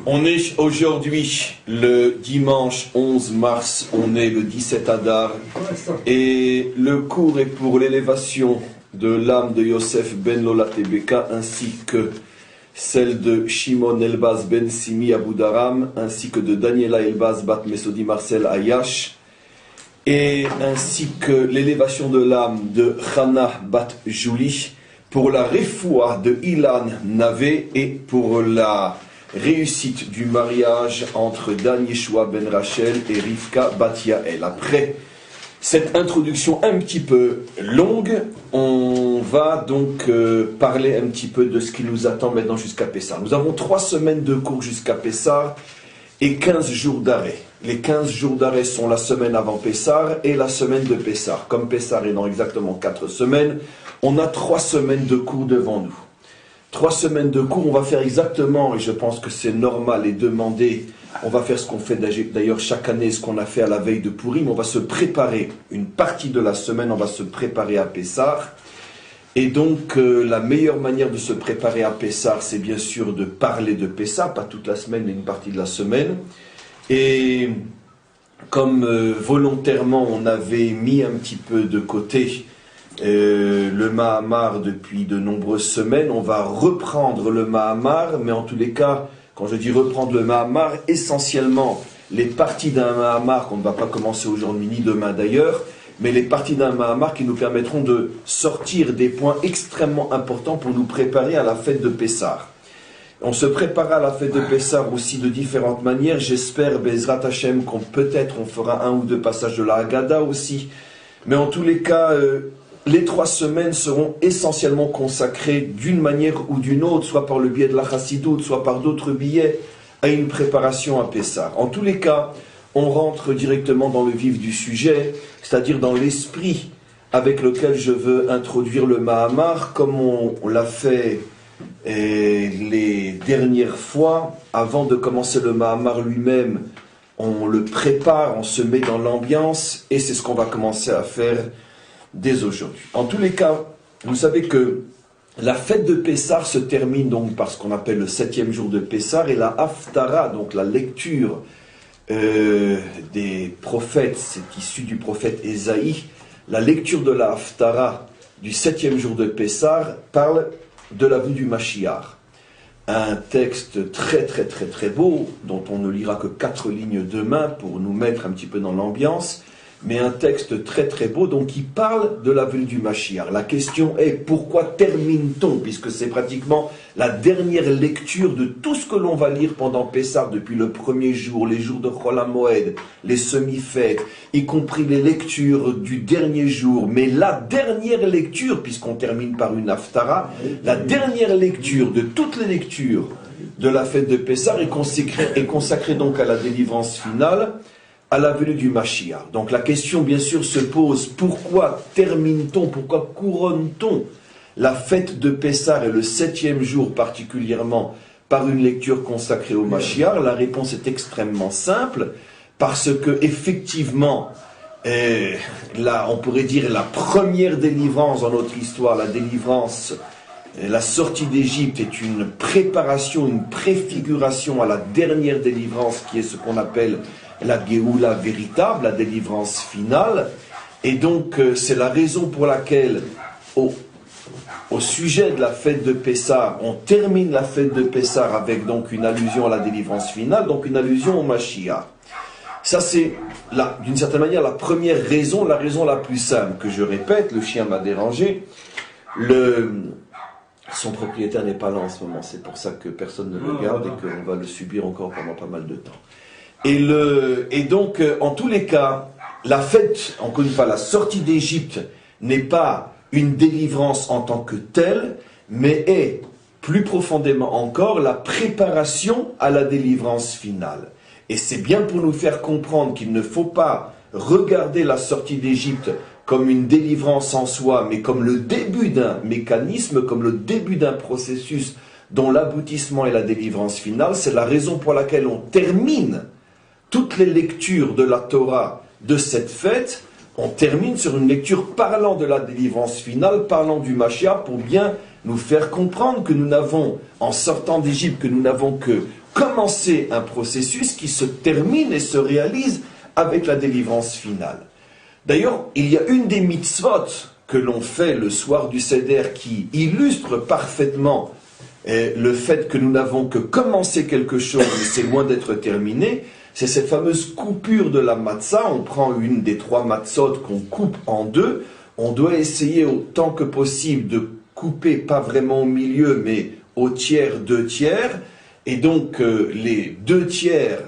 On est aujourd'hui le dimanche 11 mars, on est le 17 Adar, et le cours est pour l'élévation de l'âme de Yosef ben Lola Tebeka, ainsi que celle de Shimon Elbaz ben Simi Aboudaram, ainsi que de Daniela Elbaz bat Mesodi Marcel Ayash, et ainsi que l'élévation de l'âme de Chana bat Jouli, pour la refoua de Ilan Navé et pour la réussite du mariage entre Dan Yeshua ben Rachel et Rivka bat Yael. Après cette introduction un petit peu longue, on va donc parler un petit peu de ce qui nous attend maintenant jusqu'à Pessah. Nous avons 3 semaines de cours jusqu'à Pessah et 15 jours d'arrêt. Les 15 jours d'arrêt sont la semaine avant Pessah et la semaine de Pessah. Comme Pessah est dans exactement 4 semaines, on a 3 semaines de cours devant nous. 3 semaines de cours, on va faire exactement, et je pense que c'est normal et demandé, on va faire ce qu'on fait d'ailleurs chaque année, ce qu'on a fait à la veille de Purim, on va se préparer, une partie de la semaine, on va se préparer à Pessah. Et donc, la meilleure manière de se préparer à Pessah, c'est bien sûr de parler de Pessah, pas toute la semaine, mais une partie de la semaine. Et comme volontairement, on avait mis un petit peu de côté le Mahamar depuis de nombreuses semaines, on va reprendre le Mahamar, mais en tous les cas, quand je dis reprendre le Mahamar, essentiellement les parties d'un Mahamar qu'on ne va pas commencer aujourd'hui ni demain d'ailleurs, mais les parties d'un Mahamar qui nous permettront de sortir des points extrêmement importants pour nous préparer à la fête de Pessah. On se prépare à la fête de Pessah aussi de différentes manières. J'espère, Bezrat Hashem, qu'on peut-être on fera 1 ou 2 passages de la Haggadah aussi. Mais en tous les cas, les 3 semaines seront essentiellement consacrées d'une manière ou d'une autre, soit par le biais de la Chassidoute, soit par d'autres billets, à une préparation à Pessah. En tous les cas, on rentre directement dans le vif du sujet, c'est-à-dire dans l'esprit avec lequel je veux introduire le Mahamar, comme on l'a fait les dernières fois. Avant de commencer le Mahamar lui-même, on le prépare, on se met dans l'ambiance, et c'est ce qu'on va commencer à faire dès aujourd'hui. En tous les cas, vous savez que la fête de Pessah se termine donc par ce qu'on appelle le 7e jour de Pessah, et la Haftara, donc la lecture des prophètes, c'est issu du prophète Ésaïe, la lecture de la Haftara du 7e jour de Pessah parle de la venue du Mashiach. Un texte très beau, dont on ne lira que 4 lignes demain pour nous mettre un petit peu dans l'ambiance, mais un texte très beau, donc qui parle de la venue du Mashiach. La question est, pourquoi termine-t-on, puisque c'est pratiquement la dernière lecture de tout ce que l'on va lire pendant Pessah, depuis le premier jour, les jours de Chol HaMoed, les semi-fêtes, y compris les lectures du dernier jour, mais la dernière lecture, puisqu'on termine par une Haftara, la dernière lecture de toutes les lectures de la fête de Pessah est consacrée donc à la délivrance finale, à la venue du Mashiach. Donc la question bien sûr se pose, pourquoi termine-t-on, pourquoi couronne-t-on la fête de Pessah et le 7e jour particulièrement par une lecture consacrée au Mashiach? La réponse est extrêmement simple, parce que effectivement, là on pourrait dire la première délivrance dans notre histoire, la délivrance, la sortie d'Égypte est une préparation, une préfiguration à la dernière délivrance qui est ce qu'on appelle la Géoula véritable, la délivrance finale. Et donc c'est la raison pour laquelle au sujet de la fête de Pessah, on termine la fête de Pessah avec donc une allusion à la délivrance finale, donc une allusion au Mashiach. Ça c'est d'une certaine manière la première raison, la raison la plus simple, que je répète, le chien m'a dérangé, son propriétaire n'est pas là en ce moment, c'est pour ça que personne ne le garde et qu'on va le subir encore pendant pas mal de temps. Et donc, en tous les cas, la fête, encore une fois, la sortie d'Égypte n'est pas une délivrance en tant que telle, mais est, plus profondément encore, la préparation à la délivrance finale. Et c'est bien pour nous faire comprendre qu'il ne faut pas regarder la sortie d'Égypte comme une délivrance en soi, mais comme le début d'un mécanisme, comme le début d'un processus dont l'aboutissement est la délivrance finale. C'est la raison pour laquelle on termine toutes les lectures de la Torah de cette fête. On termine sur une lecture parlant de la délivrance finale, parlant du Mashiach, pour bien nous faire comprendre que nous n'avons, en sortant d'Égypte, que nous n'avons que commencé un processus qui se termine et se réalise avec la délivrance finale. D'ailleurs, il y a une des mitzvot que l'on fait le soir du Seder qui illustre parfaitement le fait que nous n'avons que commencé quelque chose, mais c'est loin d'être terminé. C'est cette fameuse coupure de la matzah. On prend une des 3 matzot qu'on coupe en 2. On doit essayer autant que possible de couper, pas vraiment au milieu, mais au tiers, 2 tiers. Et donc, les 2 tiers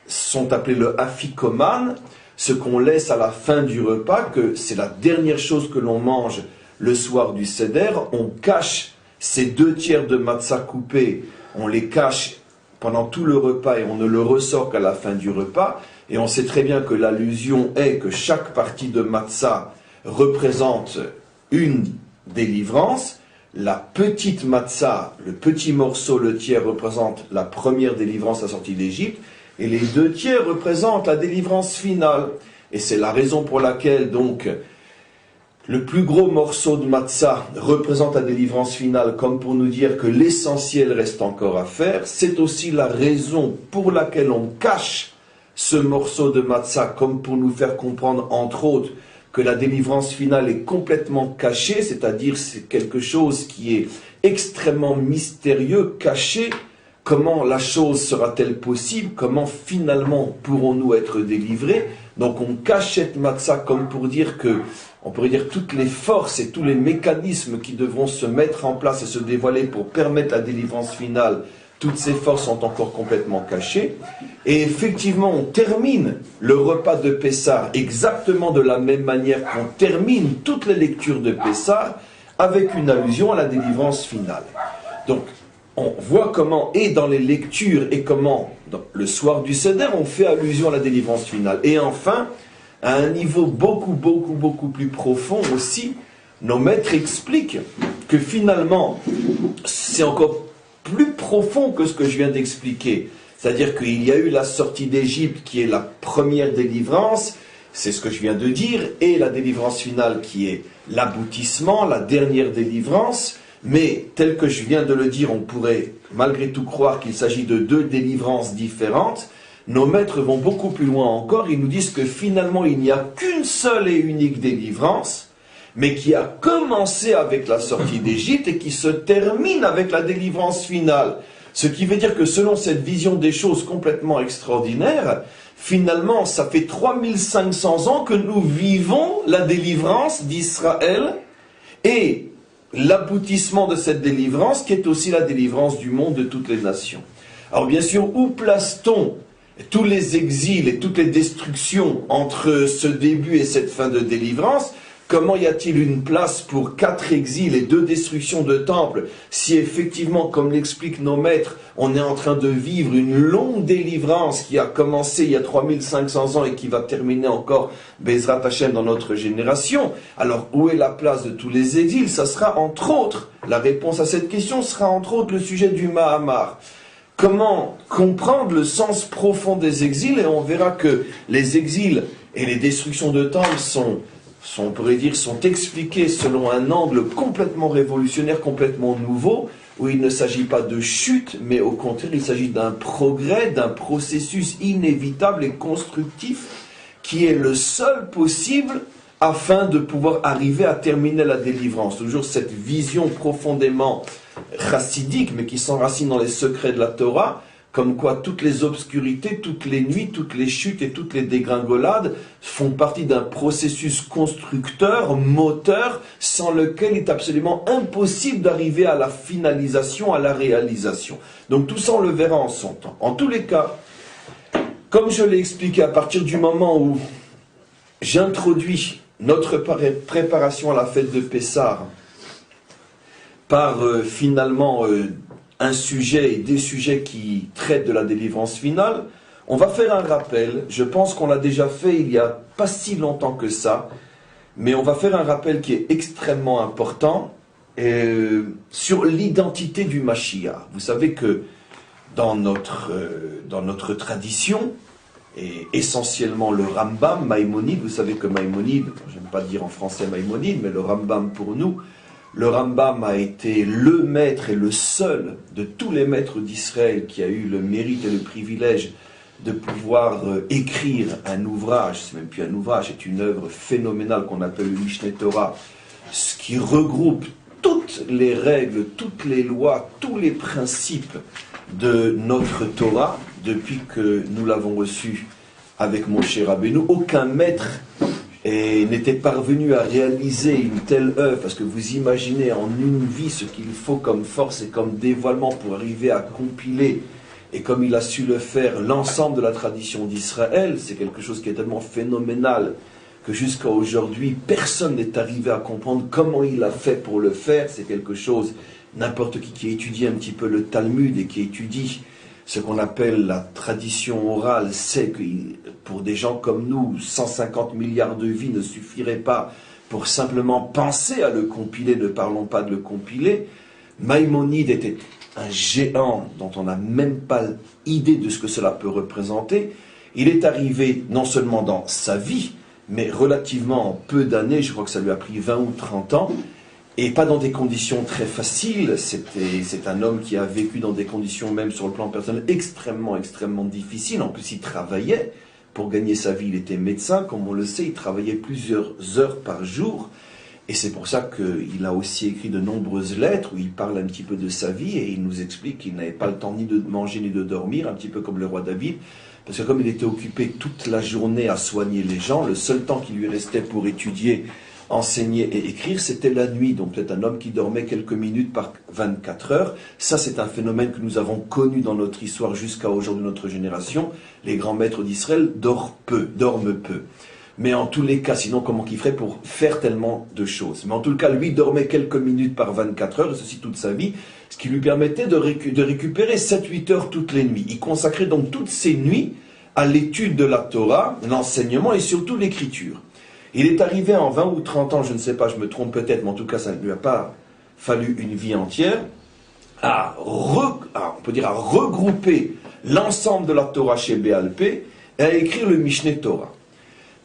sont appelés le afikoman, ce qu'on laisse à la fin du repas, que c'est la dernière chose que l'on mange le soir du Seder. On cache ces 2 tiers de matzah coupés, on les cache pendant tout le repas et on ne le ressort qu'à la fin du repas. Et on sait très bien que l'allusion est que chaque partie de matzah représente une délivrance. La petite matzah, le petit morceau, le tiers, représente la première délivrance à la sortie d'Égypte. Et les 2 tiers représentent la délivrance finale. Et c'est la raison pour laquelle, donc, le plus gros morceau de matzah représente la délivrance finale, comme pour nous dire que l'essentiel reste encore à faire. C'est aussi la raison pour laquelle on cache ce morceau de matzah, comme pour nous faire comprendre, entre autres, que la délivrance finale est complètement cachée, c'est-à-dire c'est quelque chose qui est extrêmement mystérieux, caché. Comment la chose sera-t-elle possible? Comment finalement pourrons-nous être délivrés? Donc on cache cette matzah comme pour dire que, on pourrait dire toutes les forces et tous les mécanismes qui devront se mettre en place et se dévoiler pour permettre la délivrance finale, toutes ces forces sont encore complètement cachées. Et effectivement, on termine le repas de Pessah exactement de la même manière qu'on termine toutes les lectures de Pessah, avec une allusion à la délivrance finale. Donc, on voit comment, et dans les lectures, et comment, le soir du Seder, on fait allusion à la délivrance finale. Et enfin, à un niveau beaucoup plus profond aussi, nos maîtres expliquent que finalement, c'est encore plus profond que ce que je viens d'expliquer. C'est-à-dire qu'il y a eu la sortie d'Égypte qui est la première délivrance, c'est ce que je viens de dire, et la délivrance finale qui est l'aboutissement, la dernière délivrance. Mais tel que je viens de le dire, on pourrait malgré tout croire qu'il s'agit de 2 délivrances différentes. Nos maîtres vont beaucoup plus loin encore, ils nous disent que finalement il n'y a qu'une seule et unique délivrance, mais qui a commencé avec la sortie d'Égypte et qui se termine avec la délivrance finale. Ce qui veut dire que selon cette vision des choses complètement extraordinaire, finalement ça fait 3500 ans que nous vivons la délivrance d'Israël et l'aboutissement de cette délivrance qui est aussi la délivrance du monde de toutes les nations. Alors bien sûr, où place-t-on tous les exils et toutes les destructions entre ce début et cette fin de délivrance? Comment y a-t-il une place pour 4 exils et 2 destructions de temples si effectivement, comme l'expliquent nos maîtres, on est en train de vivre une longue délivrance qui a commencé il y a 3500 ans et qui va terminer encore Bezrat Hashem dans notre génération? Alors où est la place de tous les exils? Ça sera entre autres, la réponse à cette question sera entre autres le sujet du Mahamar. Comment comprendre le sens profond des exils? Et on verra que les exils et les destructions de temples on pourrait dire, sont expliqués selon un angle complètement révolutionnaire, complètement nouveau, où il ne s'agit pas de chute, mais au contraire, il s'agit d'un progrès, d'un processus inévitable et constructif, qui est le seul possible afin de pouvoir arriver à terminer la délivrance. Toujours cette vision profondément chassidique, mais qui s'enracine dans les secrets de la Torah, comme quoi toutes les obscurités, toutes les nuits, toutes les chutes et toutes les dégringolades font partie d'un processus constructeur, moteur, sans lequel il est absolument impossible d'arriver à la finalisation, à la réalisation. Donc tout ça, on le verra en son temps. En tous les cas, comme je l'ai expliqué, à partir du moment où j'introduis notre préparation à la fête de Pessah par finalement un sujet et des sujets qui traitent de la délivrance finale, on va faire un rappel. Je pense qu'on l'a déjà fait il n'y a pas si longtemps que ça, mais on va faire un rappel qui est extrêmement important sur l'identité du Mashiach. Vous savez que dans notre tradition, et essentiellement le Rambam, Maïmonide, vous savez que Maïmonide, j'aime pas dire en français Maïmonide, mais le Rambam pour nous, Le Rambam a été le maître et le seul de tous les maîtres d'Israël qui a eu le mérite et le privilège de pouvoir écrire un ouvrage, c'est même plus un ouvrage, c'est une œuvre phénoménale qu'on appelle le Mishneh Torah, ce qui regroupe toutes les règles, toutes les lois, tous les principes de notre Torah depuis que nous l'avons reçu avec Moshe Rabbeinu. Aucun maître n'était parvenu à réaliser une telle œuvre, parce que vous imaginez en une vie ce qu'il faut comme force et comme dévoilement pour arriver à compiler, et comme il a su le faire, l'ensemble de la tradition d'Israël. C'est quelque chose qui est tellement phénoménal que jusqu'à aujourd'hui, personne n'est arrivé à comprendre comment il a fait pour le faire. C'est quelque chose, n'importe qui étudie un petit peu le Talmud et qui étudie ce qu'on appelle la tradition orale, sait que pour des gens comme nous, 150 milliards de vies ne suffiraient pas pour simplement penser à le compiler, ne parlons pas de le compiler. Maïmonide était un géant dont on n'a même pas idée de ce que cela peut représenter. Il est arrivé non seulement dans sa vie, mais relativement peu d'années, je crois que ça lui a pris 20 ou 30 ans, et pas dans des conditions très faciles. C'est un homme qui a vécu dans des conditions, même sur le plan personnel, extrêmement difficiles. En plus, il travaillait pour gagner sa vie. Il était médecin, comme on le sait, il travaillait plusieurs heures par jour. Et c'est pour ça qu'il a aussi écrit de nombreuses lettres où il parle un petit peu de sa vie et il nous explique qu'il n'avait pas le temps ni de manger ni de dormir, un petit peu comme le roi David. Parce que comme il était occupé toute la journée à soigner les gens, le seul temps qui lui restait pour étudier, enseigner et écrire, c'était la nuit. Donc peut-être un homme qui dormait quelques minutes par 24 heures. Ça, c'est un phénomène que nous avons connu dans notre histoire jusqu'à aujourd'hui, notre génération. Les grands maîtres d'Israël dorment peu. Mais en tous les cas, sinon comment qu'il ferait pour faire tellement de choses? Mais en tout cas, lui dormait quelques minutes par 24 heures, et ceci toute sa vie, ce qui lui permettait de récupérer 7-8 heures toutes les nuits. Il consacrait donc toutes ses nuits à l'étude de la Torah, l'enseignement et surtout l'écriture. Il est arrivé en 20 ou 30 ans, je ne sais pas, je me trompe peut-être, mais en tout cas ça ne lui a pas fallu une vie entière, à regrouper l'ensemble de la Torah chez Béalpé et à écrire le Mishneh Torah.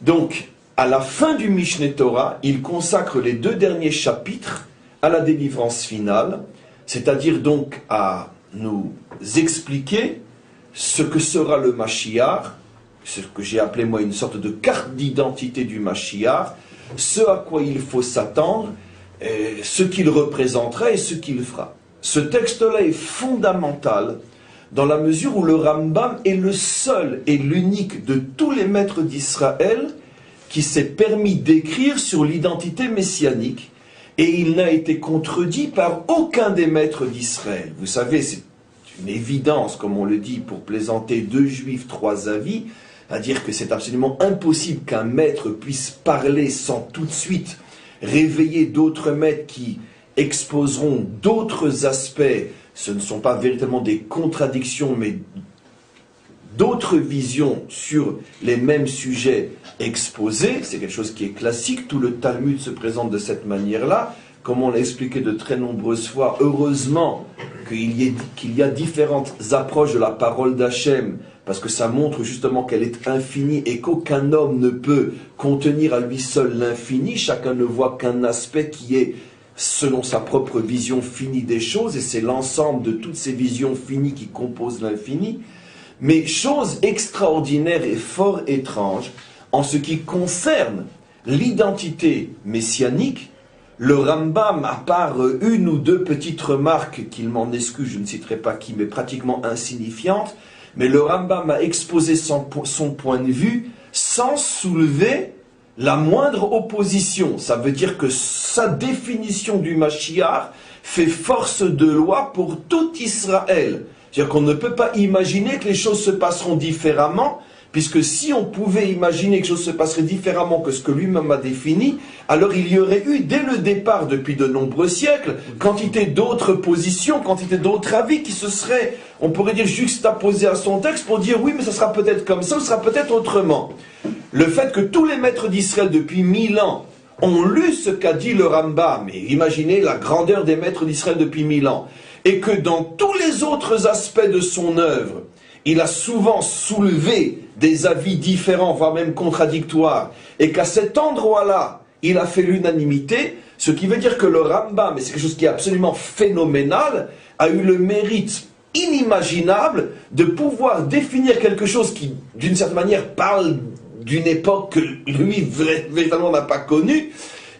Donc, à la fin du Mishneh Torah, il consacre les 2 derniers chapitres à la délivrance finale, c'est-à-dire donc à nous expliquer ce que sera le Mashiach, ce que j'ai appelé moi une sorte de carte d'identité du Mashiach, ce à quoi il faut s'attendre, ce qu'il représentera et ce qu'il fera. Ce texte-là est fondamental dans la mesure où le Rambam est le seul et l'unique de tous les maîtres d'Israël qui s'est permis d'écrire sur l'identité messianique, et il n'a été contredit par aucun des maîtres d'Israël. Vous savez, c'est une évidence, comme on le dit, pour plaisanter 2 juifs, 3 avis, à dire que c'est absolument impossible qu'un maître puisse parler sans tout de suite réveiller d'autres maîtres qui exposeront d'autres aspects. Ce ne sont pas véritablement des contradictions, mais d'autres visions sur les mêmes sujets exposés. C'est quelque chose qui est classique. Tout le Talmud se présente de cette manière-là. Comme on l'a expliqué de très nombreuses fois, heureusement qu'il y a différentes approches de la parole d'Hachem, parce que ça montre justement qu'elle est infinie et qu'aucun homme ne peut contenir à lui seul l'infini. Chacun ne voit qu'un aspect qui est selon sa propre vision finie des choses, et c'est l'ensemble de toutes ces visions finies qui composent l'infini. Mais chose extraordinaire et fort étrange, en ce qui concerne l'identité messianique, le Rambam, à part 1 ou 2 petites remarques qu'il m'en excuse, je ne citerai pas qui, mais pratiquement insignifiantes, mais le Rambam a exposé son point de vue sans soulever la moindre opposition. Ça veut dire que sa définition du Mashiach fait force de loi pour tout Israël. C'est-à-dire qu'on ne peut pas imaginer que les choses se passeront différemment, puisque si on pouvait imaginer que les choses se passeraient différemment que ce que lui-même a défini, alors il y aurait eu, dès le départ, depuis de nombreux siècles, quantité d'autres positions, quantité d'autres avis qui se seraient, on pourrait dire, juxtaposés à son texte pour dire oui, mais ça sera peut-être comme ça, ou ça sera peut-être autrement. Le fait que tous les maîtres d'Israël depuis 1000 ans ont lu ce qu'a dit le Rambam, et imaginez la grandeur des maîtres d'Israël depuis 1000 ans, et que dans tous les autres aspects de son œuvre, il a souvent soulevé des avis différents, voire même contradictoires, et qu'à cet endroit-là, il a fait l'unanimité, Ce qui veut dire que le Rambam, et c'est quelque chose qui est absolument phénoménal, a eu le mérite inimaginable de pouvoir définir quelque chose qui, d'une certaine manière, parle d'une époque que lui, véritablement, n'a pas connue,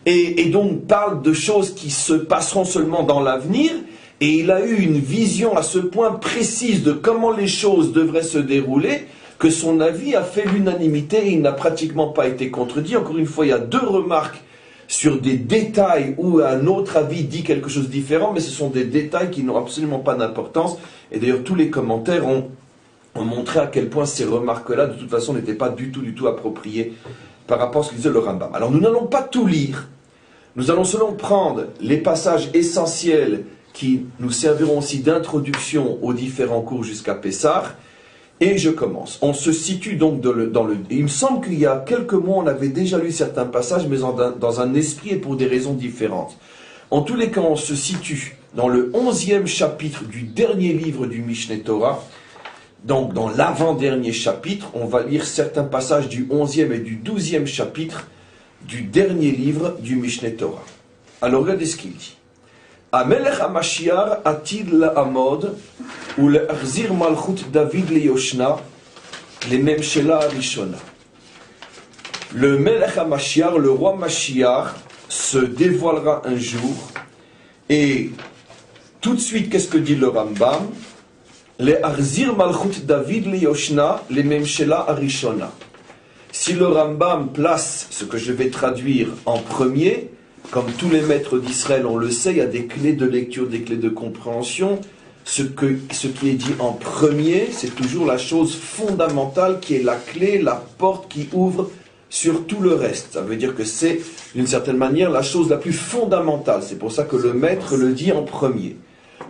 et donc parle de choses qui se passeront seulement dans l'avenir, et il a eu une vision à ce point précise de comment les choses devraient se dérouler, que son avis a fait l'unanimité et il n'a pratiquement pas été contredit. Encore une fois, il y a 2 remarques sur des détails où un autre avis dit quelque chose de différent, mais ce sont des détails qui n'ont absolument pas d'importance. Et d'ailleurs, tous les commentaires ont montré à quel point ces remarques-là, de toute façon, n'étaient pas du tout appropriées par rapport à ce que disait le Rambam. Alors, nous n'allons pas tout lire. Nous allons seulement prendre les passages essentiels qui nous serviront aussi d'introduction aux différents cours jusqu'à Pessah. Et je commence. On se situe donc il me semble qu'il y a quelques mois, on avait déjà lu certains passages, mais dans un esprit et pour des raisons différentes. En tous les cas, on se situe dans le 11e chapitre du dernier livre du Mishneh Torah. Donc, dans l'avant-dernier chapitre, on va lire certains passages du 11e et du 12e chapitre du dernier livre du Mishneh Torah. Alors, regardez ce qu'il dit. Amelech HaMashiach atid la'amod ולהחזיר מלכות דוד ליושנה לממשלה הראשונה. Le Melech HaMashiach, le roi Mashiach, se dévoilera un jour, et tout de suite, qu'est-ce que dit le Rambam? להחזיר מלכות דוד ליושנה לממשלה הראשונה. Si le Rambam place ce que je vais traduire en premier, comme tous les maîtres d'Israël, on le sait, il y a des clés de lecture, des clés de compréhension. Ce qui est dit en premier, c'est toujours la chose fondamentale qui est la clé, la porte qui ouvre sur tout le reste. Ça veut dire que c'est, d'une certaine manière, la chose la plus fondamentale. C'est pour ça que le maître le dit en premier.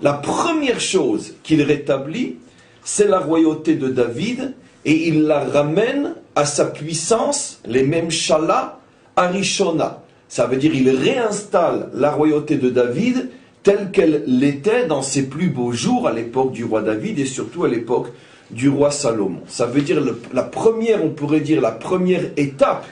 La première chose qu'il rétablit, c'est la royauté de David, et il la ramène à sa puissance, les mêmes Shala, Arishona. Ça veut dire il réinstalle la royauté de David telle qu'elle l'était dans ses plus beaux jours à l'époque du roi David et surtout à l'époque du roi Salomon. Ça veut dire la première, on pourrait dire la première étape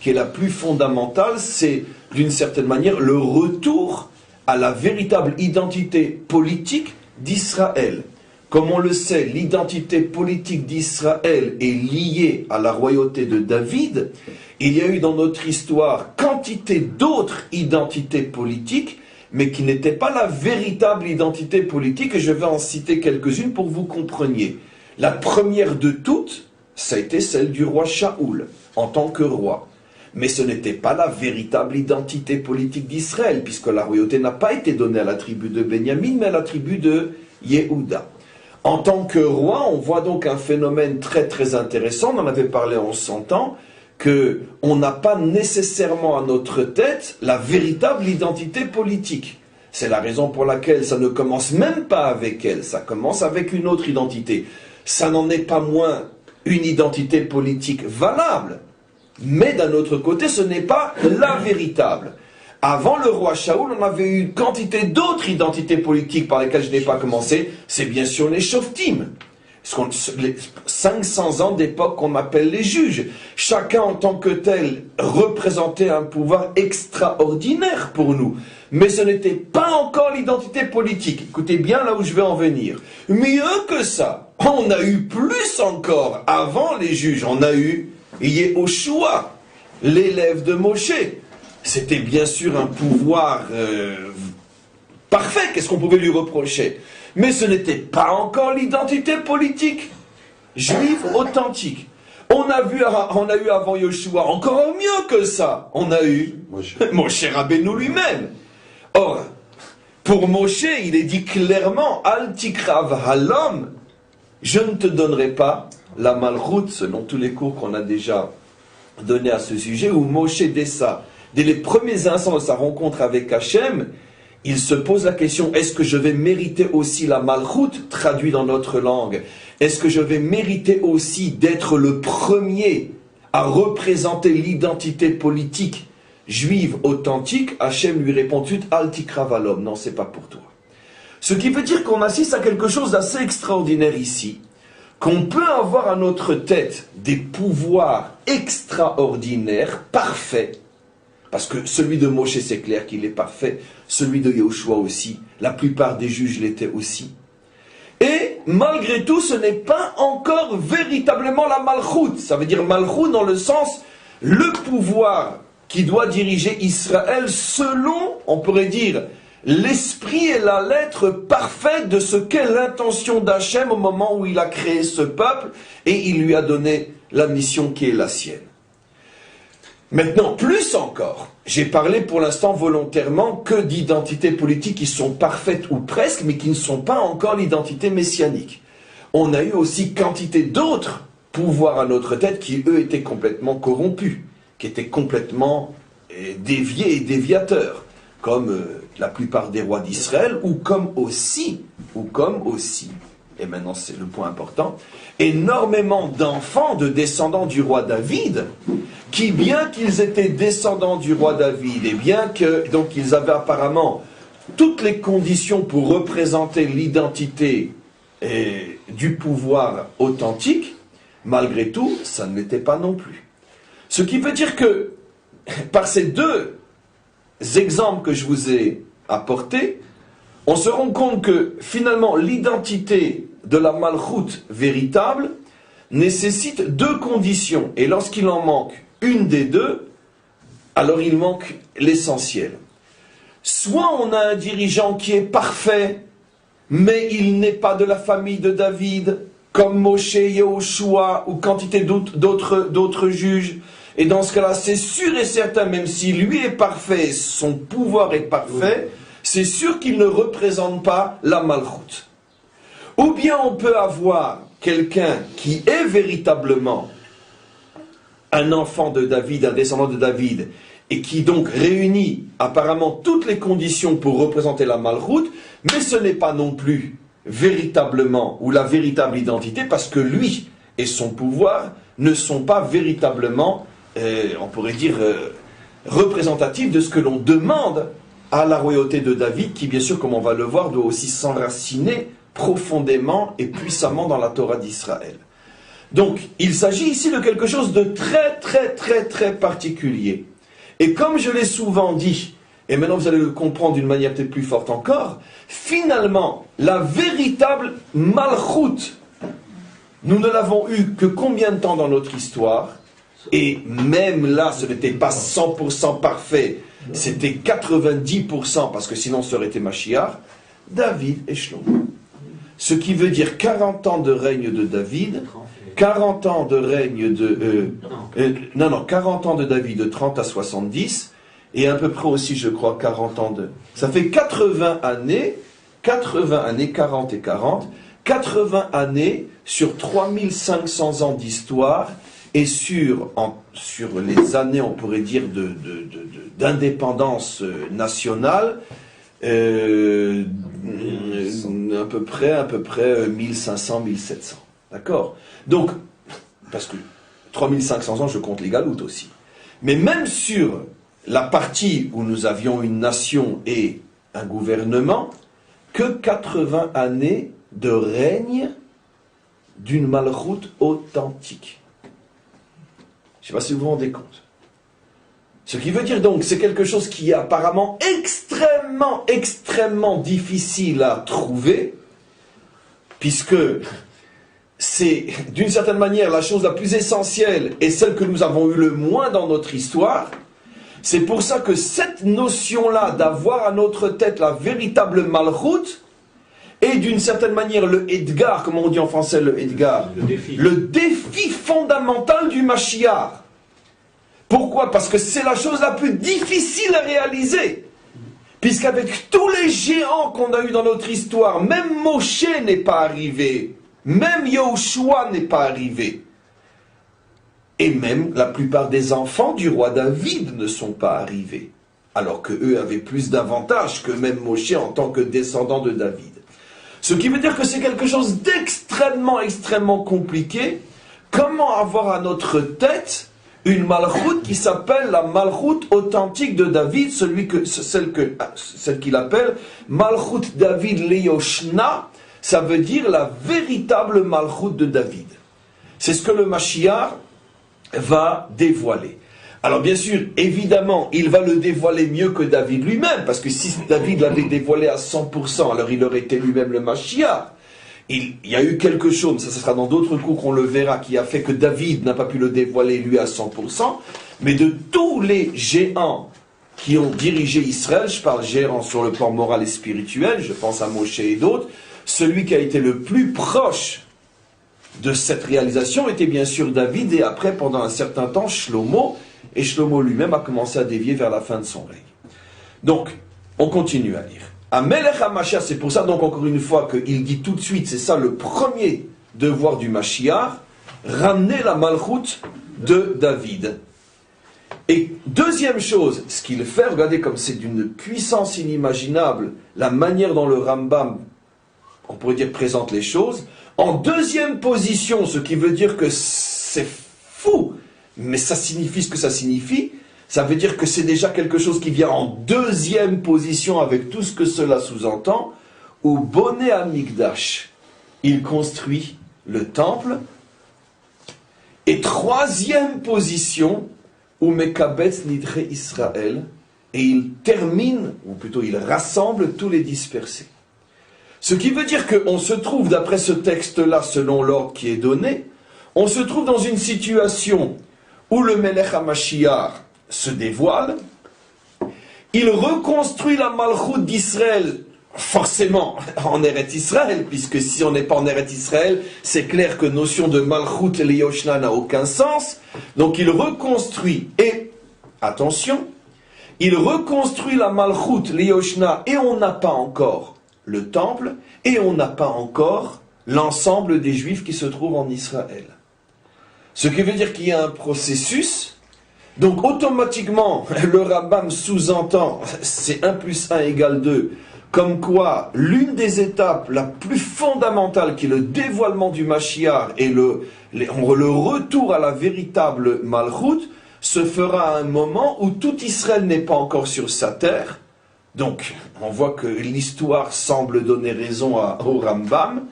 qui est la plus fondamentale, c'est d'une certaine manière le retour à la véritable identité politique d'Israël. Comme on le sait, l'identité politique d'Israël est liée à la royauté de David. Il y a eu dans notre histoire quantité d'autres identités politiques, mais qui n'étaient pas la véritable identité politique, et je vais en citer quelques-unes pour que vous compreniez. La première de toutes, ça a été celle du roi Shaoul, en tant que roi. Mais ce n'était pas la véritable identité politique d'Israël, puisque la royauté n'a pas été donnée à la tribu de Benjamin, mais à la tribu de Yehuda. En tant que roi, on voit donc un phénomène très très intéressant, on en avait parlé en 100 ans, qu'on n'a pas nécessairement à notre tête la véritable identité politique. C'est la raison pour laquelle ça ne commence même pas avec elle, ça commence avec une autre identité. Ça n'en est pas moins une identité politique valable, mais d'un autre côté, ce n'est pas la véritable. Avant le roi Shaoul, on avait eu une quantité d'autres identités politiques par lesquelles je n'ai pas commencé, c'est bien sûr les Shoftim. Les 500 ans d'époque qu'on appelle les juges. Chacun en tant que tel représentait un pouvoir extraordinaire pour nous. Mais ce n'était pas encore l'identité politique. Écoutez bien là où je vais en venir. Mieux que ça, on a eu plus encore. Avant les juges, on a eu Yehoshua, l'élève de Moshe. C'était bien sûr un pouvoir parfait. Qu'est-ce qu'on pouvait lui reprocher? Mais ce n'était pas encore l'identité politique juive authentique. On a eu avant Yoshua encore mieux que ça. On a eu Moshe Rabbeinu lui-même. Or, pour Moshe, il est dit clairement, Al tikrav halom, je ne te donnerai pas la malchoute, selon tous les cours qu'on a déjà donnés à ce sujet, où Moshe, dès les premiers instants de sa rencontre avec Hachem, il se pose la question, est-ce que je vais mériter aussi la malchoute, traduit dans notre langue? Est-ce que je vais mériter aussi d'être le premier à représenter l'identité politique juive authentique? Hachem lui répond tout de suite, Al tikrav halom, non, c'est pas pour toi. Ce qui veut dire qu'on assiste à quelque chose d'assez extraordinaire ici, qu'on peut avoir à notre tête des pouvoirs extraordinaires, parfaits, Parce que celui de Moshe, c'est clair qu'il est parfait. Celui de Yahushua aussi. La plupart des juges l'étaient aussi. Et malgré tout, ce n'est pas encore véritablement la Malchut. Ça veut dire Malchut dans le sens, le pouvoir qui doit diriger Israël selon, on pourrait dire, l'esprit et la lettre parfaite de ce qu'est l'intention d'Hachem au moment où il a créé ce peuple et il lui a donné la mission qui est la sienne. Maintenant, plus encore, j'ai parlé pour l'instant volontairement que d'identités politiques qui sont parfaites ou presque, mais qui ne sont pas encore l'identité messianique. On a eu aussi quantité d'autres pouvoirs à notre tête qui, eux, étaient complètement corrompus, qui étaient complètement déviés et déviateurs, comme la plupart des rois d'Israël, ou comme aussi, et maintenant c'est le point important, énormément d'enfants de descendants du roi David, qui, bien qu'ils étaient descendants du roi David, et bien que, donc, ils avaient apparemment toutes les conditions pour représenter l'identité du pouvoir authentique, malgré tout, ça ne l'était pas non plus. Ce qui veut dire que, par ces deux exemples que je vous ai apportés, on se rend compte que, finalement, l'identité de la Malchut véritable nécessite deux conditions, et lorsqu'il en manque une des deux, alors il manque l'essentiel. Soit on a un dirigeant qui est parfait, mais il n'est pas de la famille de David, comme Moshe, Yahushua ou quantité d'autres juges. Et dans ce cas-là, c'est sûr et certain, même si lui est parfait, son pouvoir est parfait, c'est sûr qu'il ne représente pas la Malchut. Ou bien on peut avoir quelqu'un qui est véritablement un enfant de David, un descendant de David, et qui donc réunit apparemment toutes les conditions pour représenter la Malchut, mais ce n'est pas non plus véritablement, ou la véritable identité, parce que lui et son pouvoir ne sont pas véritablement, on pourrait dire, représentatifs de ce que l'on demande à la royauté de David, qui bien sûr, comme on va le voir, doit aussi s'enraciner profondément et puissamment dans la Torah d'Israël. Donc, il s'agit ici de quelque chose de très particulier. Et comme je l'ai souvent dit, et maintenant vous allez le comprendre d'une manière peut-être plus forte encore, finalement, la véritable Malchut, nous ne l'avons eu que combien de temps dans notre histoire? Et même là, ce n'était pas 100% parfait, c'était 90%, parce que sinon ça aurait été Mashiach, David et Shlomo. Ce qui veut dire 40 ans de règne de David, 40 ans de règne de... 40 ans de David, de 30 à 70, et à peu près aussi, je crois, 40 ans de... Ça fait 80 années, 40 et 40, 80 années sur 3500 ans d'histoire, et sur les années, on pourrait dire, d'indépendance nationale, à peu près 1500, 1700. D'accord? Donc, parce que 3500 ans, je compte les galoutes aussi. Mais même sur la partie où nous avions une nation et un gouvernement, que 80 années de règne d'une Malchut authentique. Je ne sais pas si vous vous rendez compte. Ce qui veut dire donc, c'est quelque chose qui est apparemment extrêmement difficile à trouver, puisque c'est, d'une certaine manière, la chose la plus essentielle et celle que nous avons eu le moins dans notre histoire. C'est pour ça que cette notion-là d'avoir à notre tête la véritable Malchut est d'une certaine manière le Edgar, comme on dit en français le Edgar, le défi fondamental du Mashiach. Pourquoi? Parce que c'est la chose la plus difficile à réaliser. Puisqu'avec tous les géants qu'on a eu dans notre histoire, même Moshe n'est pas arrivé. Même Yahushua n'est pas arrivé. Et même la plupart des enfants du roi David ne sont pas arrivés. Alors qu'eux avaient plus d'avantages que même Moshe en tant que descendant de David. Ce qui veut dire que c'est quelque chose extrêmement compliqué. Comment avoir à notre tête une Malchut qui s'appelle la Malchut authentique de David, celle qu'il appelle Malchut David Leyoshna, ça veut dire la véritable Malchut de David. C'est ce que le Mashiach va dévoiler. Alors bien sûr, évidemment, il va le dévoiler mieux que David lui-même, parce que si David l'avait dévoilé à 100%, alors il aurait été lui-même le Mashiach. Il y a eu quelque chose, ça sera dans d'autres cours qu'on le verra, qui a fait que David n'a pas pu le dévoiler lui à 100%, mais de tous les géants qui ont dirigé Israël, je parle géants sur le plan moral et spirituel, je pense à Moshe et d'autres, celui qui a été le plus proche de cette réalisation était bien sûr David, et après, pendant un certain temps, Shlomo, et Shlomo lui-même a commencé à dévier vers la fin de son règne. Donc, on continue à lire. Amelech HaMashiach, c'est pour ça, donc, encore une fois, qu'il dit tout de suite, c'est ça le premier devoir du Mashiach, ramener la Malchut de David. Et deuxième chose, ce qu'il fait, regardez comme c'est d'une puissance inimaginable, la manière dont le Rambam, on pourrait dire, présente les choses. En deuxième position, ce qui veut dire que c'est fou, mais ça signifie ce que ça signifie, ça veut dire que c'est déjà quelque chose qui vient en deuxième position avec tout ce que cela sous-entend, où Boné Hamikdash, il construit le temple, et troisième position, où Mekabetz Nidre Israël, et il termine, ou plutôt il rassemble tous les dispersés. Ce qui veut dire qu'on se trouve, d'après ce texte-là, selon l'ordre qui est donné, on se trouve dans une situation où le Melech HaMashiach se dévoile, il reconstruit la Malchut d'Israël, forcément en Eretz Israël, puisque si on n'est pas en Eretz Israël, c'est clair que notion de Malchut et Yoshna n'a aucun sens. Donc il reconstruit, et attention, il reconstruit la Malchut, Yoshna, et on n'a pas encore le temple, et on n'a pas encore l'ensemble des Juifs qui se trouvent en Israël. Ce qui veut dire qu'il y a un processus, donc automatiquement, le Rambam sous-entend, c'est 1 + 1 = 2, comme quoi l'une des étapes la plus fondamentale, qui est le dévoilement du Mashiach et le retour à la véritable Malchut, se fera à un moment où tout Israël n'est pas encore sur sa terre. Donc, on voit que l'histoire semble donner raison au Rambam,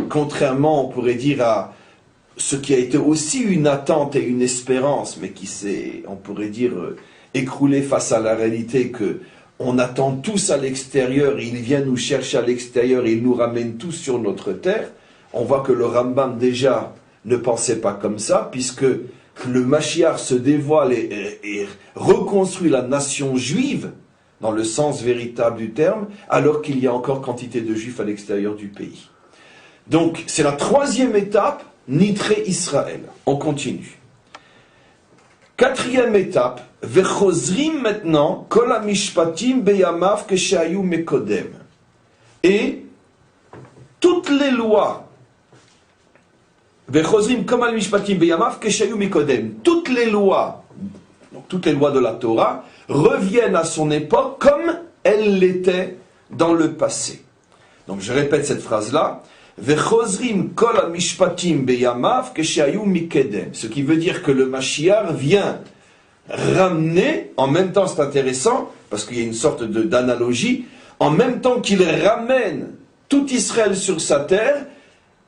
contrairement, on pourrait dire, à ce qui a été aussi une attente et une espérance, mais qui s'est, on pourrait dire, écroulé face à la réalité que on attend tous à l'extérieur, et il vient nous chercher à l'extérieur, et il nous ramène tous sur notre terre. On voit que le Rambam déjà ne pensait pas comme ça, puisque le Mashiach se dévoile et reconstruit la nation juive, dans le sens véritable du terme, alors qu'il y a encore quantité de Juifs à l'extérieur du pays. Donc, c'est la troisième étape, Nitre Israël. On continue. Quatrième étape, Vechozrim maintenant, Kol HaMishpatim Beyamav Keshayu Mekodem. Et toutes les lois, Vechozrim Kol HaMishpatim Beyamav Keshayu Mekodem, toutes les lois, donc toutes les lois de la Torah, reviennent à son époque comme elles l'étaient dans le passé. Donc je répète cette phrase-là. Vechozrim kol hamishpatim beyamav keshayu mikedem. Ce qui veut dire que le Mashiach vient ramener, en même temps c'est intéressant, parce qu'il y a une sorte d'analogie, en même temps qu'il ramène tout Israël sur sa terre,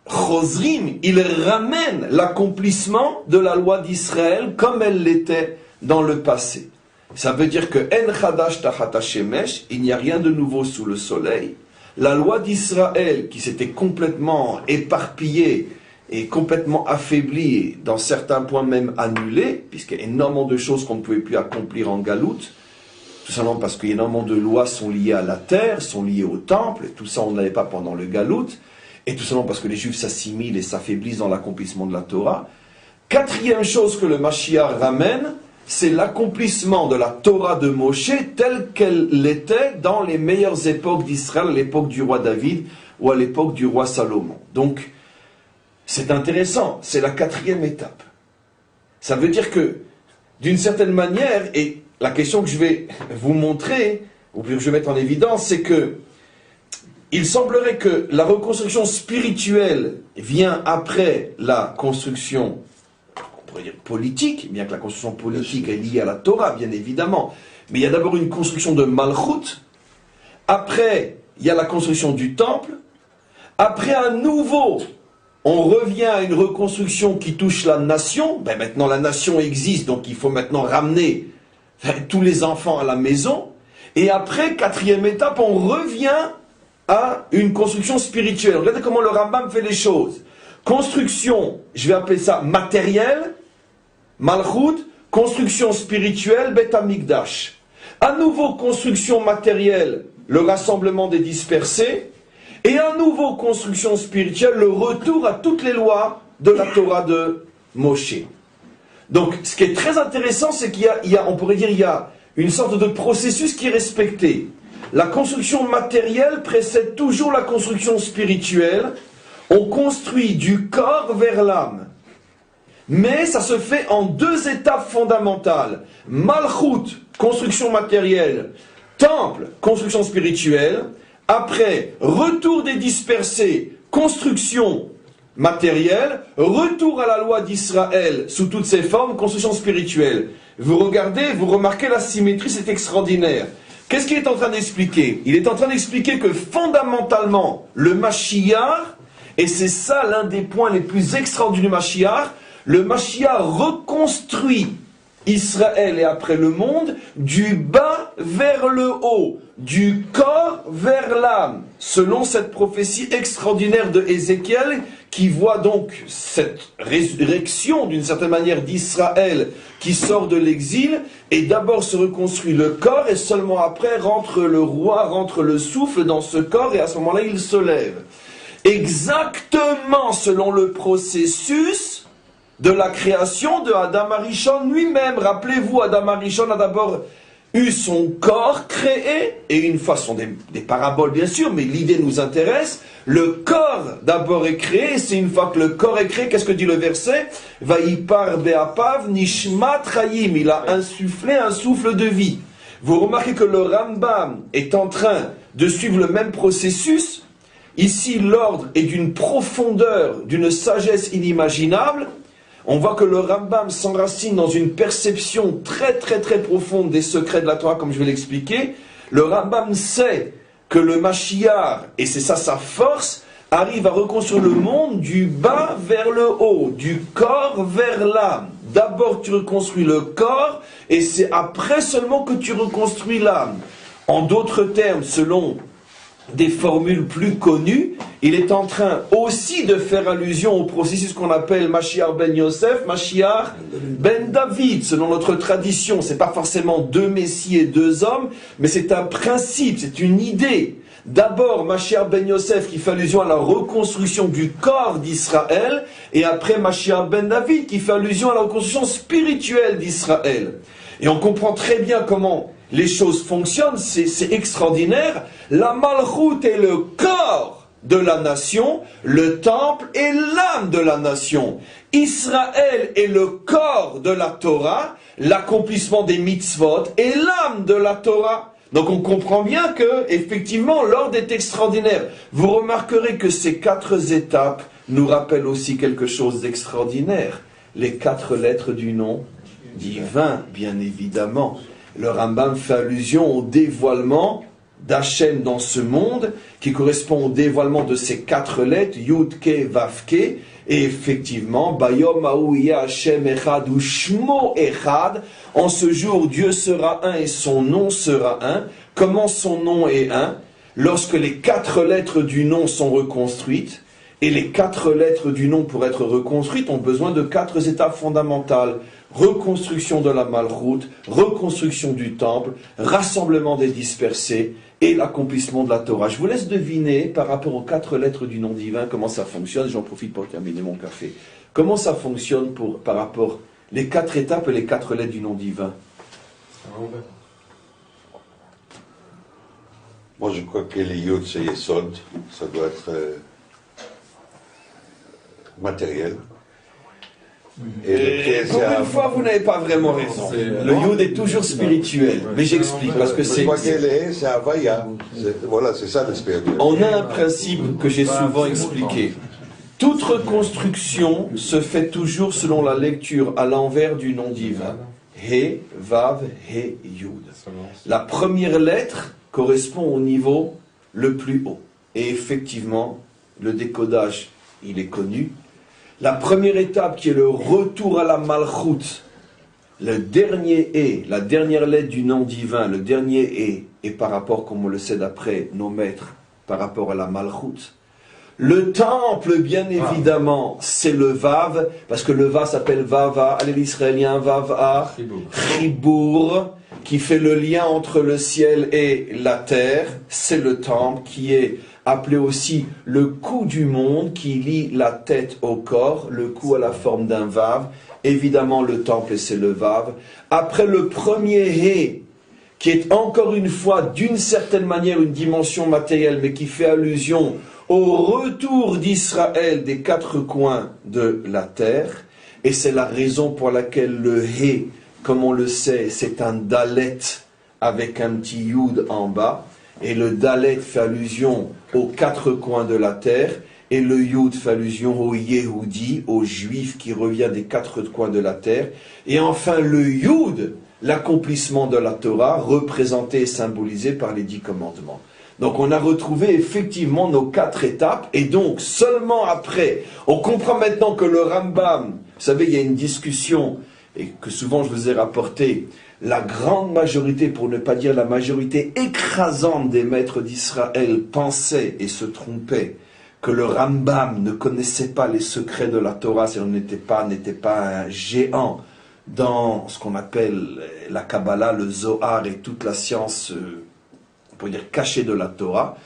Chozrim, il ramène l'accomplissement de la loi d'Israël comme elle l'était dans le passé. Ça veut dire que En Chadash Tachat HaShemesh, il n'y a rien de nouveau sous le soleil. La loi d'Israël, qui s'était complètement éparpillée et complètement affaiblie, et dans certains points même annulée, puisqu'il y a énormément de choses qu'on ne pouvait plus accomplir en galoute, tout simplement parce qu'il y a énormément de lois sont liées à la terre, sont liées au temple, et tout ça on ne l'avait pas pendant le galoute, et tout simplement parce que les Juifs s'assimilent et s'affaiblissent dans l'accomplissement de la Torah. Quatrième chose que le Mashiach ramène, c'est l'accomplissement de la Torah de Moshe telle qu'elle l'était dans les meilleures époques d'Israël, à l'époque du roi David ou à l'époque du roi Salomon. Donc, c'est intéressant, c'est la quatrième étape. Ça veut dire que, d'une certaine manière, et la question que je vais vous montrer, ou que je vais mettre en évidence, c'est que il semblerait que la reconstruction spirituelle vient après la construction politique, bien que la construction politique est liée à la Torah, bien évidemment. Mais il y a d'abord une construction de Malchut, après il y a la construction du temple, après à nouveau on revient à une reconstruction qui touche la nation. Ben maintenant la nation existe, donc il faut maintenant ramener tous les enfants à la maison. Et après, quatrième étape, on revient à une construction spirituelle. Regardez comment le Rambam fait les choses. Construction, je vais appeler ça matérielle, Malchut, construction spirituelle, Beth Amikdash. À nouveau, construction matérielle, le rassemblement des dispersés. Et à nouveau, construction spirituelle, le retour à toutes les lois de la Torah de Moshe. Donc, ce qui est très intéressant, c'est qu'il y a, on pourrait dire, il y a une sorte de processus qui est respecté. La construction matérielle précède toujours la construction spirituelle. On construit du corps vers l'âme. Mais ça se fait en deux étapes fondamentales. Malchut, construction matérielle. Temple, construction spirituelle. Après, retour des dispersés, construction matérielle. Retour à la loi d'Israël sous toutes ses formes, construction spirituelle. Vous regardez, vous remarquez la symétrie, c'est extraordinaire. Qu'est-ce qu'il est en train d'expliquer? Il est en train d'expliquer que fondamentalement, le Mashiach, et c'est ça l'un des points les plus extraordinaires du Mashiach, le Mashiach reconstruit Israël et après le monde du bas vers le haut, du corps vers l'âme, selon cette prophétie extraordinaire de Ézéchiel qui voit donc cette résurrection d'une certaine manière d'Israël qui sort de l'exil et d'abord se reconstruit le corps et seulement après rentre le roi, rentre le souffle dans ce corps et à ce moment-là il se lève. Exactement selon le processus de la création de Adam Arishon lui-même. Rappelez-vous, Adam Arishon a d'abord eu son corps créé, et une fois, ce sont des paraboles bien sûr, mais l'idée nous intéresse. Le corps d'abord est créé, et c'est une fois que le corps est créé, qu'est-ce que dit le verset? Vaïpar be'apav nishmat chayim, il a insufflé un souffle de vie. Vous remarquez que le Rambam est en train de suivre le même processus. Ici, l'ordre est d'une profondeur, d'une sagesse inimaginable. On voit que le Rambam s'enracine dans une perception très très très profonde des secrets de la Torah, comme je vais l'expliquer. Le Rambam sait que le Mashiach, et c'est ça sa force, arrive à reconstruire le monde du bas vers le haut, du corps vers l'âme. D'abord tu reconstruis le corps, et c'est après seulement que tu reconstruis l'âme. En d'autres termes, selon des formules plus connues, il est en train aussi de faire allusion au processus qu'on appelle Mashiach ben Yosef, Mashiach ben David, selon notre tradition. C'est pas forcément deux messies et deux hommes, mais c'est un principe, c'est une idée. D'abord, Mashiach ben Yosef qui fait allusion à la reconstruction du corps d'Israël, et après Mashiach ben David qui fait allusion à la reconstruction spirituelle d'Israël. Et on comprend très bien comment les choses fonctionnent, c'est extraordinaire. La Malchut est le corps de la nation, le temple est l'âme de la nation. Israël est le corps de la Torah, l'accomplissement des mitzvot est l'âme de la Torah. Donc on comprend bien que, effectivement, l'ordre est extraordinaire. Vous remarquerez que ces quatre étapes nous rappellent aussi quelque chose d'extraordinaire. Les quatre lettres du nom divin, bien évidemment. Le Rambam fait allusion au dévoilement d'Hachem dans ce monde, qui correspond au dévoilement de ces quatre lettres, Yud, Ke, Vav, Ke, et effectivement, Bayom Haou Hashem Echad ou Shmo Echad, en ce jour Dieu sera un et son nom sera un. Comment son nom est un? Lorsque les quatre lettres du nom sont reconstruites, et les quatre lettres du nom pour être reconstruites ont besoin de quatre étapes fondamentales. Reconstruction de la Malchut, reconstruction du temple, rassemblement des dispersés et l'accomplissement de la Torah. Je vous laisse deviner par rapport aux quatre lettres du nom divin comment ça fonctionne. J'en profite pour terminer mon café. Comment ça fonctionne par rapport les quatre étapes et les quatre lettres du nom divin? Moi je crois que les Yud c'est Yesod, ça doit être matériel. Et pour une fois, vous n'avez pas vraiment raison. Le Yud est toujours spirituel. Mais j'explique, parce que c'est... C'est Havaya. Voilà, c'est ça le spirituel. On a un principe que j'ai souvent expliqué. Toute reconstruction se fait toujours selon la lecture à l'envers du nom divin. He, Vav, He, Yud. La première lettre correspond au niveau le plus haut. Et effectivement, le décodage il est connu. La première étape qui est le retour à la Malchut, le dernier est, la dernière lettre du nom divin, le dernier est par rapport, comme on le sait d'après nos maîtres, par rapport à la Malchut. Le temple, bien évidemment, c'est le Vav, parce que le Vav s'appelle Vava, allez l'israélien, Vava, Chibour, qui fait le lien entre le ciel et la terre. C'est le temple qui est appelé aussi le cou du monde, qui lie la tête au corps, le cou à la forme d'un Vav. Évidemment, le temple, c'est le Vav. Après le premier Hé, qui est encore une fois, d'une certaine manière, une dimension matérielle, mais qui fait allusion au retour d'Israël des quatre coins de la terre. Et c'est la raison pour laquelle le Hé, comme on le sait, c'est un Dalet avec un petit Yud en bas. Et le Dalet fait allusion aux quatre coins de la terre. Et le Yud fait allusion au Yehudi, aux Juifs qui revient des quatre coins de la terre. Et enfin le Yud, l'accomplissement de la Torah, représenté et symbolisé par les 10 commandements. Donc on a retrouvé effectivement nos 4 étapes, et donc seulement après, on comprend maintenant que le Rambam, vous savez, il y a une discussion, et que souvent je vous ai rapporté, la grande majorité, pour ne pas dire la majorité écrasante des maîtres d'Israël pensaient et se trompaient que le Rambam ne connaissait pas les secrets de la Torah, c'est-à-dire n'était pas un géant dans ce qu'on appelle la Kabbalah, le Zohar et toute la science, on pourrait dire cachée de la Torah,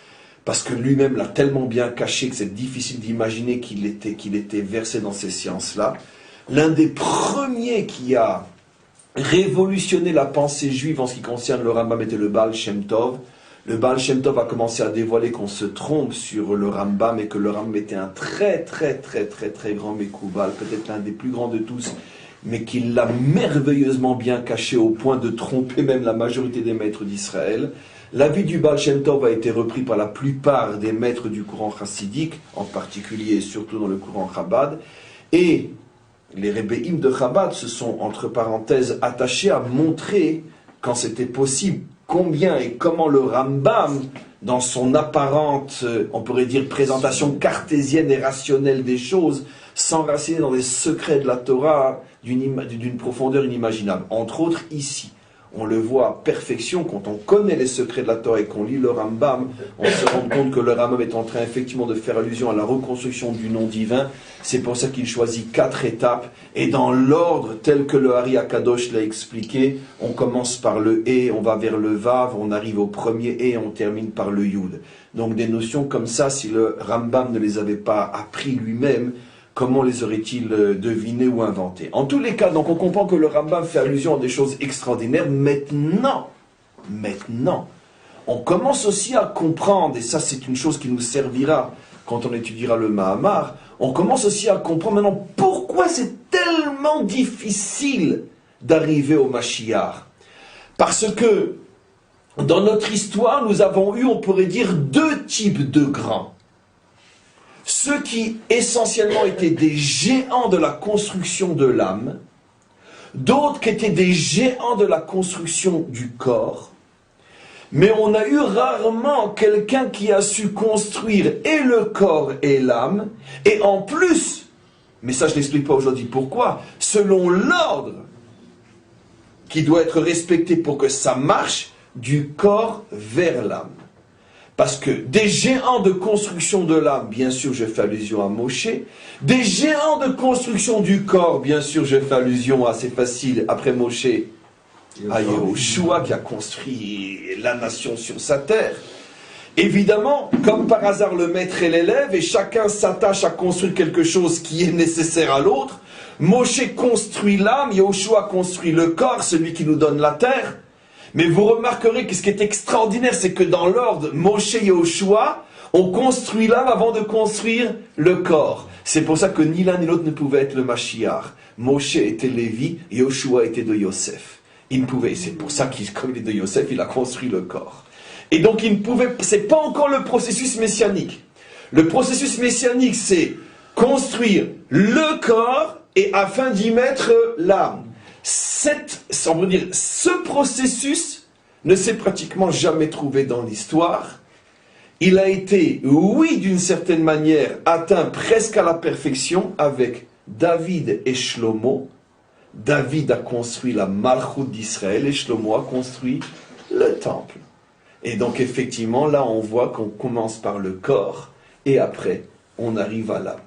parce que lui-même l'a tellement bien caché que c'est difficile d'imaginer qu'il était versé dans ces sciences-là. L'un des premiers qui a révolutionné la pensée juive en ce qui concerne le Rambam était le Baal Shem Tov. Le Baal Shem Tov a commencé à dévoiler qu'on se trompe sur le Rambam et que le Rambam était un très grand Mekoubal, peut-être l'un des plus grands de tous, mais qu'il l'a merveilleusement bien caché au point de tromper même la majorité des maîtres d'Israël. L'avis du Baal Shem Tov a été repris par la plupart des maîtres du courant chassidique, en particulier et surtout dans le courant Chabad, et les Rebbeim de Chabad se sont, entre parenthèses, attachés à montrer, quand c'était possible, combien et comment le Rambam, dans son apparente, on pourrait dire, présentation cartésienne et rationnelle des choses, s'enraciner dans les secrets de la Torah d'une profondeur inimaginable. Entre autres, ici, on le voit à perfection, quand on connaît les secrets de la Torah et qu'on lit le Rambam, on se rend compte que le Rambam est en train effectivement de faire allusion à la reconstruction du nom divin. C'est pour ça qu'il choisit 4 étapes, et dans l'ordre tel que le Hari Akadosh l'a expliqué, on commence par le He, on va vers le Vav, on arrive au premier He et on termine par le Yud. Donc des notions comme ça, si le Rambam ne les avait pas appris lui-même, comment les aurait-il devinés ou inventés? En tous les cas, donc on comprend que le Rambam fait allusion à des choses extraordinaires. Maintenant, on commence aussi à comprendre, et ça c'est une chose qui nous servira quand on étudiera le Mahamar, on commence aussi à comprendre maintenant pourquoi c'est tellement difficile d'arriver au Mashiach. Parce que dans notre histoire, nous avons eu, on pourrait dire, 2 types de grands. Ceux qui essentiellement étaient des géants de la construction de l'âme, d'autres qui étaient des géants de la construction du corps, mais on a eu rarement quelqu'un qui a su construire et le corps et l'âme, et en plus, mais ça je ne l'explique pas aujourd'hui pourquoi, selon l'ordre qui doit être respecté pour que ça marche, du corps vers l'âme. Parce que des géants de construction de l'âme, bien sûr, je fais allusion à Moshe. Des géants de construction du corps, bien sûr, je fais allusion à, c'est facile, après Moshe, à Yehoshua qui a construit la nation sur sa terre. Évidemment, comme par hasard, le maître et l'élève, et chacun s'attache à construire quelque chose qui est nécessaire à l'autre. Moshe construit l'âme, Yehoshua construit le corps, celui qui nous donne la terre. Mais vous remarquerez que ce qui est extraordinaire, c'est que dans l'ordre Moshe et Yehoshua, on construit l'âme avant de construire le corps. C'est pour ça que ni l'un ni l'autre ne pouvait être le Mashiach. Moshe était Lévi, Yehoshua était de Yosef. Il ne pouvait, c'est pour ça qu'il, comme il est de Yosef, il a construit le corps. Et donc il ne pouvait, c'est pas encore le processus messianique. Le processus messianique, c'est construire le corps et afin d'y mettre l'âme. On peut dire, ce processus ne s'est pratiquement jamais trouvé dans l'histoire. il a été, oui, d'une certaine manière, atteint presque à la perfection avec David et Shlomo. David a construit la Malchut d'Israël et Shlomo a construit le temple. Et donc effectivement, là on voit qu'on commence par le corps et après on arrive à l'âme.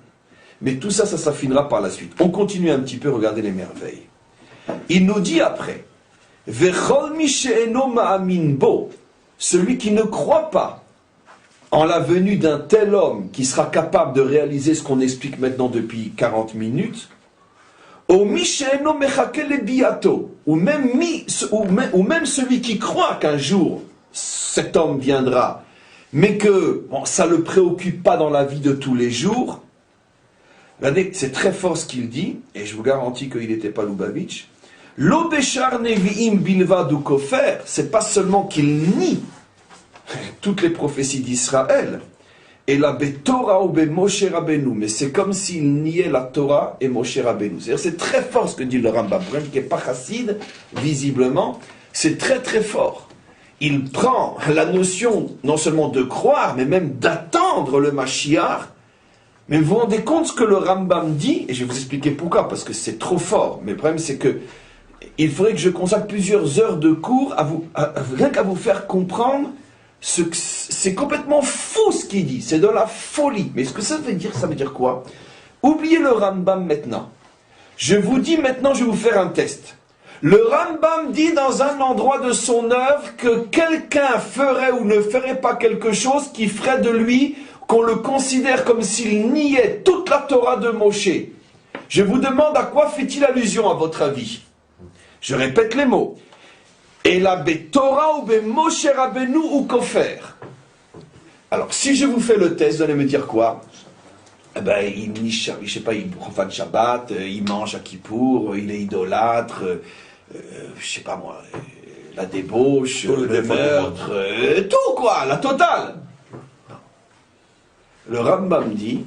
Mais tout ça, ça s'affinera par la suite. On continue un petit peu, regardez les merveilles. Il nous dit après, Vechol mi she'eno ma'amin bo, celui qui ne croit pas en la venue d'un tel homme qui sera capable de réaliser ce qu'on explique maintenant depuis 40 minutes, ou mi she'eno mechake le biato, ou même celui qui croit qu'un jour cet homme viendra, mais que ça ne le préoccupe pas dans la vie de tous les jours. Regardez, c'est très fort ce qu'il dit, et je vous garantis qu'il n'était pas Lubavitch. L'obéchar nevi'im bilvad ou kofer, c'est pas seulement qu'il nie toutes les prophéties d'Israël, et la Torah ou Moshe Rabbeinu, mais c'est comme s'il niait la Torah et Moshe Rabbeinu. C'est-à-dire, c'est très fort ce que dit le Rambam, qui n'est pas chassid, visiblement, c'est très très fort. Il prend la notion non seulement de croire, mais même d'attendre le Mashiach. Mais vous vous rendez compte ce que le Rambam dit, et je vais vous expliquer pourquoi, parce que c'est trop fort. Mais le problème c'est que il faudrait que je consacre plusieurs heures de cours rien qu'à vous faire comprendre ce que c'est complètement fou ce qu'il dit, c'est de la folie. Mais ce que ça veut dire quoi? Oubliez le Rambam maintenant. Je vous dis maintenant, je vais vous faire un test. Le Rambam dit dans un endroit de son œuvre que quelqu'un ferait ou ne ferait pas quelque chose qui ferait de lui, qu'on le considère comme s'il niait toute la Torah de Moshe. Je vous demande à quoi fait-il allusion à votre avis? Je répète les mots. Et la Torah ou Moshe Rabbeinu ou Kofer. Alors, si je vous fais le test, vous allez me dire quoi? Il je sais pas, il profane Shabbat, il mange à Kippour, il est idolâtre, je sais pas moi, la débauche, le meurtre, tout quoi, la totale. Le Rambam dit,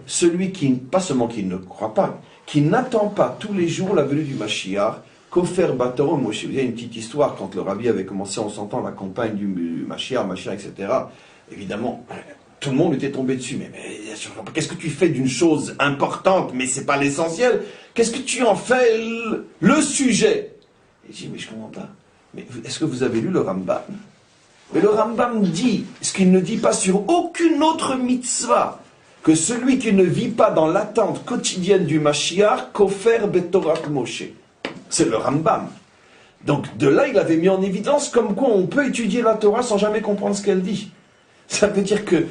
celui qui, pas seulement qui ne croit pas, qui n'attend pas tous les jours la venue du Mashiach, Kofer Batoro Moshe. Il y a une petite histoire, quand le Rabbi avait commencé en sentant la campagne du Mashiach, etc., évidemment, tout le monde était tombé dessus. Mais qu'est-ce que tu fais d'une chose importante, mais c'est pas l'essentiel? Qu'est-ce que tu en fais le sujet? Il dit, mais je comprends pas. Mais est-ce que vous avez lu le Rambam? Mais le Rambam dit, ce qu'il ne dit pas sur aucune autre mitzvah, que celui qui ne vit pas dans l'attente quotidienne du Mashiach, Kofer Betorat Moshe. C'est le Rambam. Donc de là, il avait mis en évidence comme quoi on peut étudier la Torah sans jamais comprendre ce qu'elle dit. Ça veut dire que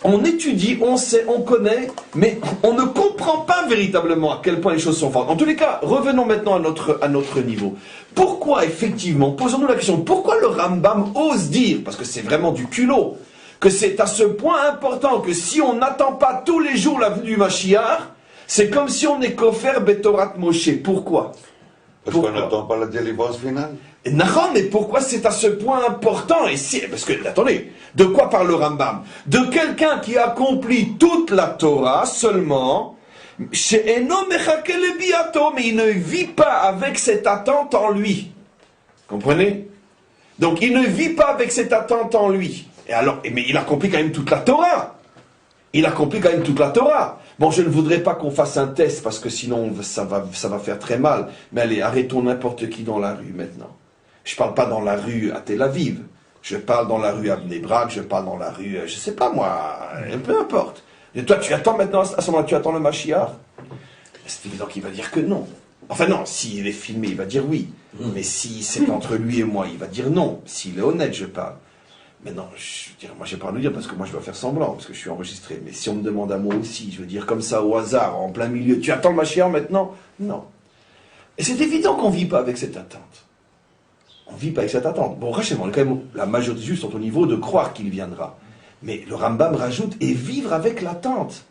on étudie, on sait, on connaît, mais on ne comprend pas véritablement à quel point les choses sont fortes. En tous les cas, revenons maintenant à notre niveau. Pourquoi, effectivement, posons-nous la question, pourquoi le Rambam ose dire, parce que c'est vraiment du culot, que c'est à ce point important que si on n'attend pas tous les jours la venue du Mashiach, c'est comme si on est Kofer Betorat Moshe. Pourquoi? Parce qu'on n'attend pas la délivrance finale. Nahon, mais pourquoi c'est à ce point important? Et si, parce que, attendez, de quoi parle le Rambam? De quelqu'un qui accomplit toute la Torah seulement, chez Eno Mechake le Biato, mais il ne vit pas avec cette attente en lui. Comprenez? Donc il ne vit pas avec cette attente en lui. Et alors, mais il accomplit quand même toute la Torah. Il accomplit quand même toute la Torah. Bon, je ne voudrais pas qu'on fasse un test, parce que sinon ça va faire très mal. Mais allez, arrêtons n'importe qui dans la rue maintenant. Je ne parle pas dans la rue à Tel Aviv. Je parle dans la rue à Bnei Brak, je parle dans la rue, je ne sais pas moi, peu importe. Et toi, tu attends maintenant, à ce moment-là, tu attends le Mashiach? C'est évident qu'il va dire que non. Enfin non, s'il est filmé, il va dire oui. Mais si c'est entre lui et moi, il va dire non. S'il est honnête, je parle. Mais non, je veux dire, moi j'ai pas à le dire parce que moi je dois faire semblant, parce que je suis enregistré. Mais si on me demande à moi aussi, je veux dire comme ça au hasard, en plein milieu, tu attends le Mashiach maintenant? Non. Et c'est évident qu'on ne vit pas avec cette attente. On ne vit pas avec cette attente. Bon, rachément, quand même, la majorité des Juifs sont au niveau de croire qu'il viendra. Mais le Rambam rajoute, et vivre avec l'attente.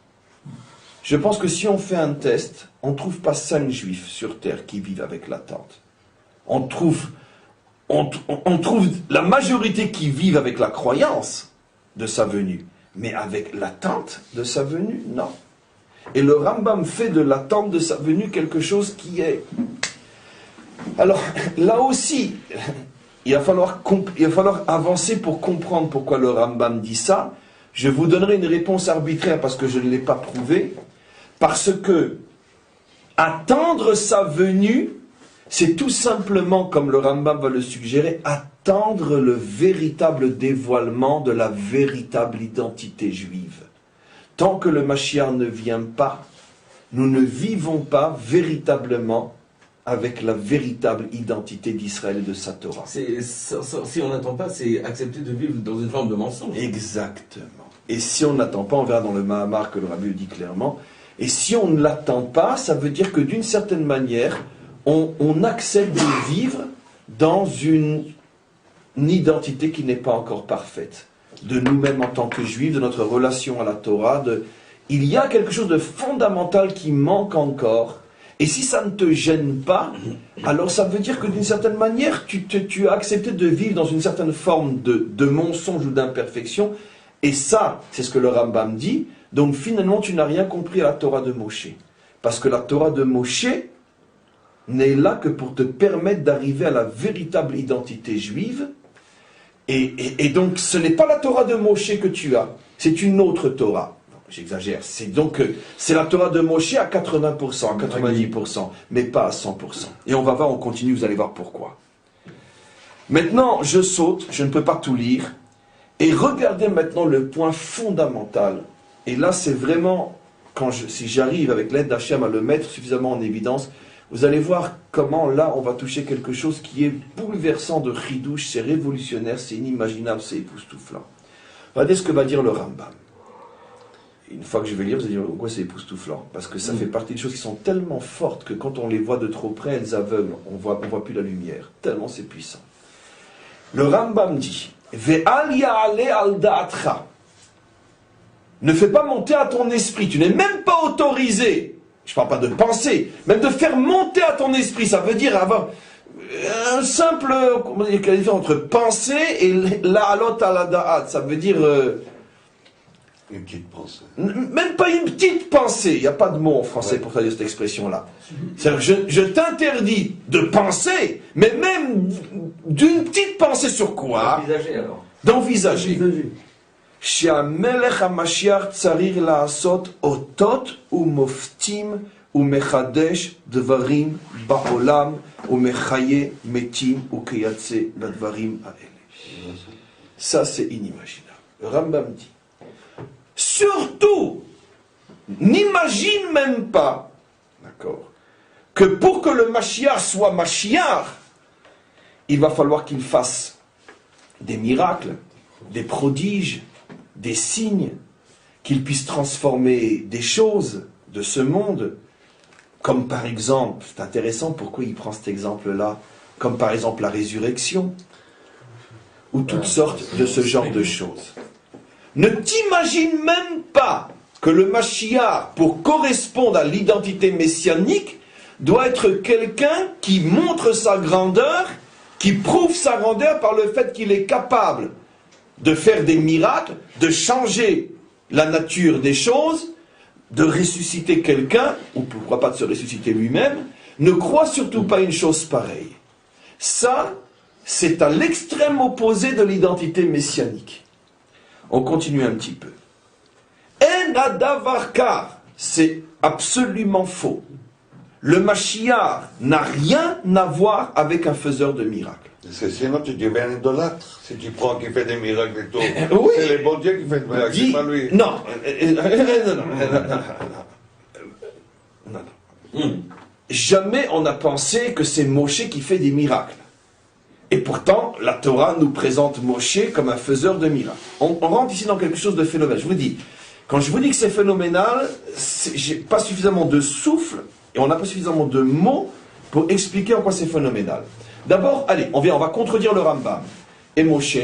Je pense que si on fait un test, on ne trouve pas 5 Juifs sur Terre qui vivent avec l'attente. On trouve la majorité qui vivent avec la croyance de sa venue. Mais avec l'attente de sa venue, non. Et le Rambam fait de l'attente de sa venue quelque chose qui est... Alors, là aussi, il va falloir avancer pour comprendre pourquoi le Rambam dit ça. Je vous donnerai une réponse arbitraire parce que je ne l'ai pas prouvé. Parce que attendre sa venue, c'est tout simplement, comme le Rambam va le suggérer, attendre le véritable dévoilement de la véritable identité juive. Tant que le Mashiach ne vient pas, nous ne vivons pas véritablement avec la véritable identité d'Israël et de sa Torah. Si on n'attend pas, c'est accepter de vivre dans une forme de mensonge. Exactement. Et si on n'attend pas, on verra dans le Mahamar que le Rabbi le dit clairement, et si on ne l'attend pas, ça veut dire que d'une certaine manière, on accepte de vivre dans une identité qui n'est pas encore parfaite. De nous-mêmes en tant que juifs, de notre relation à la Torah, il y a quelque chose de fondamental qui manque encore. Et si ça ne te gêne pas, alors ça veut dire que d'une certaine manière, tu as accepté de vivre dans une certaine forme de mensonge ou d'imperfection. Et ça, c'est ce que le Rambam dit. Donc finalement, tu n'as rien compris à la Torah de Moshe. Parce que la Torah de Moshe n'est là que pour te permettre d'arriver à la véritable identité juive. Et donc, ce n'est pas la Torah de Moshe que tu as, c'est une autre Torah. J'exagère. C'est la Torah de Moshe à 80%, à 90%, mais pas à 100%. Et on va voir, on continue, vous allez voir pourquoi. Maintenant, je saute, je ne peux pas tout lire, et regardez maintenant le point fondamental. Et là, c'est vraiment, si j'arrive avec l'aide d'Hachem à le mettre suffisamment en évidence, vous allez voir comment là, on va toucher quelque chose qui est bouleversant de chidouche, c'est révolutionnaire, c'est inimaginable, c'est époustouflant. Regardez ce que va dire le Rambam. Une fois que je vais lire, vous allez dire pourquoi c'est époustouflant. Parce que ça fait partie des choses qui sont tellement fortes que quand on les voit de trop près, elles aveuglent. On voit plus la lumière. Tellement c'est puissant. Le Rambam dit Ve'al ya'ale al da'atra. Ne fais pas monter à ton esprit. Tu n'es même pas autorisé. Je ne parle pas de penser, même de faire monter à ton esprit. Ça veut dire avoir un simple. Comment dire, quelle est la différence entre penser et la'alot ala da'at. Ça veut dire. Une petite pensée. Même pas une petite pensée. Il n'y a pas de mot en français pour traduire cette expression-là. C'est-à-dire, je t'interdis de penser, mais même d'une petite pensée sur quoi? D'envisager alors. D'envisager. She'amelech HaMashiach tzarir la'asot otot u'moftim u'mechadesh dvarim ba'olam u'mechaye metim u'keyatze ladvarim ha'ele. Ça, c'est inimaginable. Le Rambam dit surtout, n'imagine même pas, d'accord, que pour que le Mashiach soit Mashiach, il va falloir qu'il fasse des miracles, des prodiges, des signes, qu'il puisse transformer des choses de ce monde, comme par exemple, c'est intéressant pourquoi il prend cet exemple-là, comme par exemple la résurrection, ou toutes sortes de ce genre de choses. Ne t'imagine même pas que le Mashiach, pour correspondre à l'identité messianique, doit être quelqu'un qui montre sa grandeur, qui prouve sa grandeur par le fait qu'il est capable de faire des miracles, de changer la nature des choses, de ressusciter quelqu'un, ou pourquoi pas de se ressusciter lui-même. Ne crois surtout pas une chose pareille. Ça, c'est à l'extrême opposé de l'identité messianique. On continue un petit peu. En adavarkar, c'est absolument faux. Le Mashiach n'a rien à voir avec un faiseur de miracles. Sinon tu deviens un idolâtre. Si tu prends qui fait des miracles et tout. Oui. C'est le bon Dieu qui fait des miracles, c'est pas lui. Non. Non. Jamais on n'a pensé que c'est Moshe qui fait des miracles. Et pourtant, la Torah nous présente Moshe comme un faiseur de miracles. On rentre ici dans quelque chose de phénoménal. Je vous dis, quand je vous dis que c'est phénoménal, j'ai pas suffisamment de souffle et on n'a pas suffisamment de mots pour expliquer en quoi c'est phénoménal. D'abord, allez, on va contredire le Rambam, et Moshe,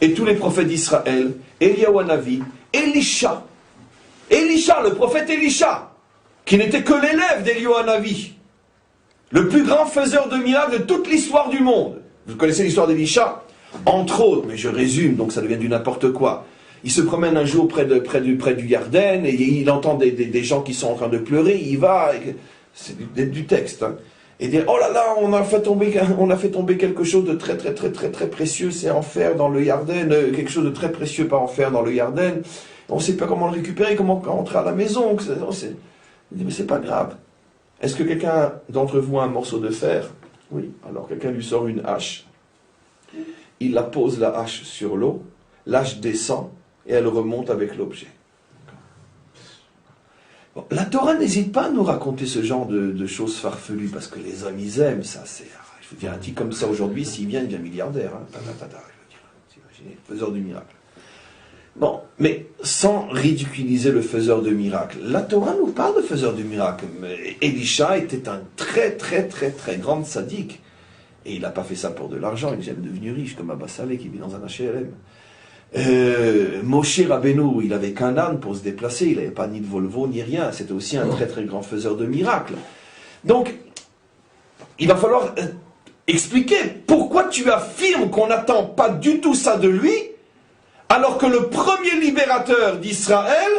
et tous les prophètes d'Israël, Eliyahu Hanavi, Elisha, le prophète Elisha, qui n'était que l'élève d'Eliyahu Hanavi, le plus grand faiseur de miracles de toute l'histoire du monde. Vous connaissez l'histoire d'Elisha? Entre autres, mais je résume, donc ça devient du n'importe quoi. Il se promène un jour près du Yarden, et il entend des gens qui sont en train de pleurer, il va, c'est du texte, hein. et dire oh là là, on a fait tomber quelque chose de très très très très très précieux, c'est en fer dans le Yarden, quelque chose de très précieux par en fer dans le Yarden. On ne sait pas comment le récupérer, comment rentrer à la maison. Il dit mais c'est pas grave. Est-ce que quelqu'un d'entre vous a un morceau de fer? Oui. Alors quelqu'un lui sort une hache. Il la pose la hache sur l'eau, l'hache descend et elle remonte avec l'objet. Bon, la Torah n'hésite pas à nous raconter ce genre de choses farfelues, parce que les hommes, ils aiment ça. Je veux dire, un type comme ça aujourd'hui, s'il vient, il devient milliardaire. Hein. Je veux dire, imaginez, faiseur de miracles. Bon, mais sans ridiculiser le faiseur de miracles. La Torah nous parle de faiseur de miracles. Mais Elisha était un très très très très grand sadique. Et il n'a pas fait ça pour de l'argent, il est jamais devenu riche, comme Abba Saleh qui vit dans un HLM. Moshe Rabbeinu, il avait qu'un âne pour se déplacer, il n'avait pas ni de Volvo ni rien, c'était aussi un très très grand faiseur de miracles. Donc, il va falloir expliquer pourquoi tu affirmes qu'on n'attend pas du tout ça de lui, alors que le premier libérateur d'Israël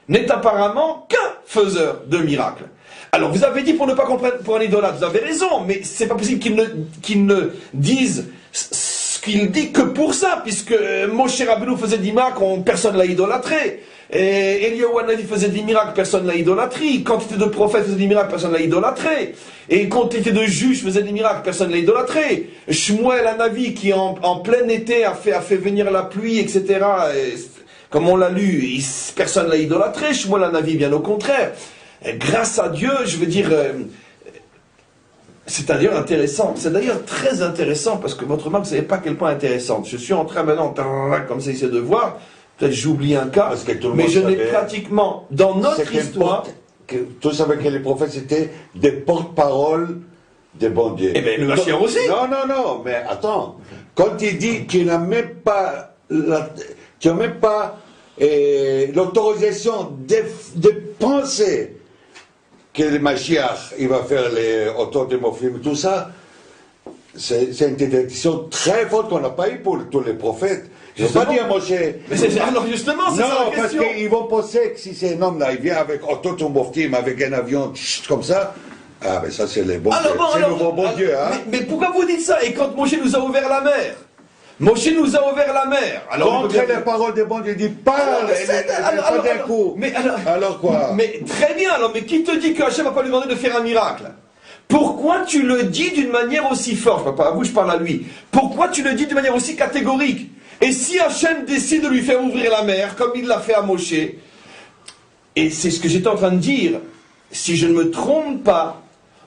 n'est apparemment qu'un faiseur de miracles. Alors, vous avez dit pour ne pas comprendre pour un idolâtre, vous avez raison, mais c'est pas possible qu'il ne dise qu'il dit que pour ça, puisque Moshe Rabbeinu faisait des miracles, personne ne l'a idolâtré. Et Eliyahu Hanavi faisait des miracles, personne ne l'a idolâtré. Quantité de prophètes faisait des miracles, personne ne l'a idolâtré. Et quantité de juges faisait des miracles, personne ne l'a idolâtré. Shmuel Hanavi qui en plein été a fait venir la pluie, etc. Et, comme on l'a lu, personne ne l'a idolâtré. Shmuel Hanavi, bien au contraire. Et grâce à Dieu, je veux dire... c'est d'ailleurs intéressant, c'est d'ailleurs très intéressant, parce que votre remarque, vous ne savez pas à quel point intéressante. Je suis en train maintenant, comme ça, essayer de voir, peut-être j'oublie un cas, mais je n'ai pratiquement, dans notre histoire... Tous savaient que les prophètes étaient des porte-paroles des bons dieux. Eh bien, le Mashiach aussi. Non, mais attends. Quand il dit qu'il n'a même pas l'autorisation de penser que le Mashiach, il va faire les autodémophiles, tout ça, c'est une interdiction très forte qu'on n'a pas eu pour tous les prophètes. Je ne veux pas dire Moshe. Mais alors justement, c'est ça la question. Non, parce qu'ils vont penser que si c'est un homme là, il vient avec autodémophiles, avec un avion comme ça, ah mais ça c'est les bons dieux. C'est le bon Dieu, hein. Mais pourquoi vous dites ça? Et quand Moshe nous a ouvert la mer, Moshe nous a ouvert la mer. Alors, contre les paroles des bons dieux, il dit parle, pas d'un coup. Alors quoi? Mais très bien, alors, mais qui te dit que Hachem va pas lui demander de faire un miracle? Pourquoi tu le dis d'une manière aussi forte? Pas à vous, je parle à lui. Pourquoi tu le dis d'une manière aussi catégorique? Et si Hachem décide de lui faire ouvrir la mer, comme il l'a fait à Moshe, et c'est ce que j'étais en train de dire, si je ne me trompe pas,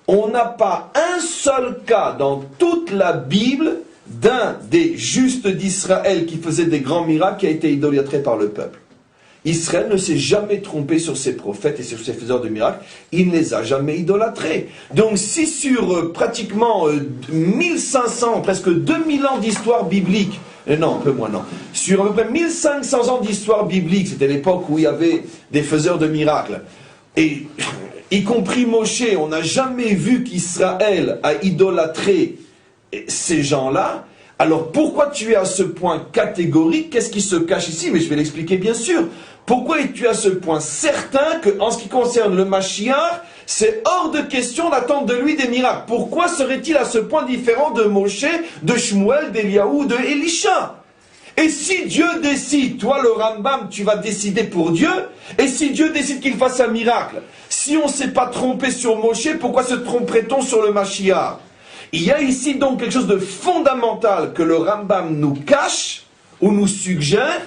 on n'a pas un seul cas dans toute la Bible d'un des justes d'Israël qui faisait des grands miracles qui a été idolâtré par le peuple. Israël ne s'est jamais trompé sur ses prophètes et sur ses faiseurs de miracles, il ne les a jamais idolâtrés. Donc si sur pratiquement 1500, presque 2000 ans d'histoire biblique, non, un peu moins, non, sur à peu près 1500 ans d'histoire biblique, c'était l'époque où il y avait des faiseurs de miracles, et y compris Moshe, on n'a jamais vu qu'Israël a idolâtré ces gens-là. Alors pourquoi tu es à ce point catégorique? Qu'est-ce qui se cache ici? Mais je vais l'expliquer bien sûr. Pourquoi es-tu à ce point certain que, en ce qui concerne le Mashiach, c'est hors de question d'attendre de lui des miracles? Pourquoi serait-il à ce point différent de Moshe, de Shmuel, d'Eliyahu, de Elisha? Et si Dieu décide, toi le Rambam, tu vas décider pour Dieu, et si Dieu décide qu'il fasse un miracle, si on ne s'est pas trompé sur Moshe, pourquoi se tromperait-on sur le Mashiach? Il y a ici donc quelque chose de fondamental que le Rambam nous cache, ou nous suggère,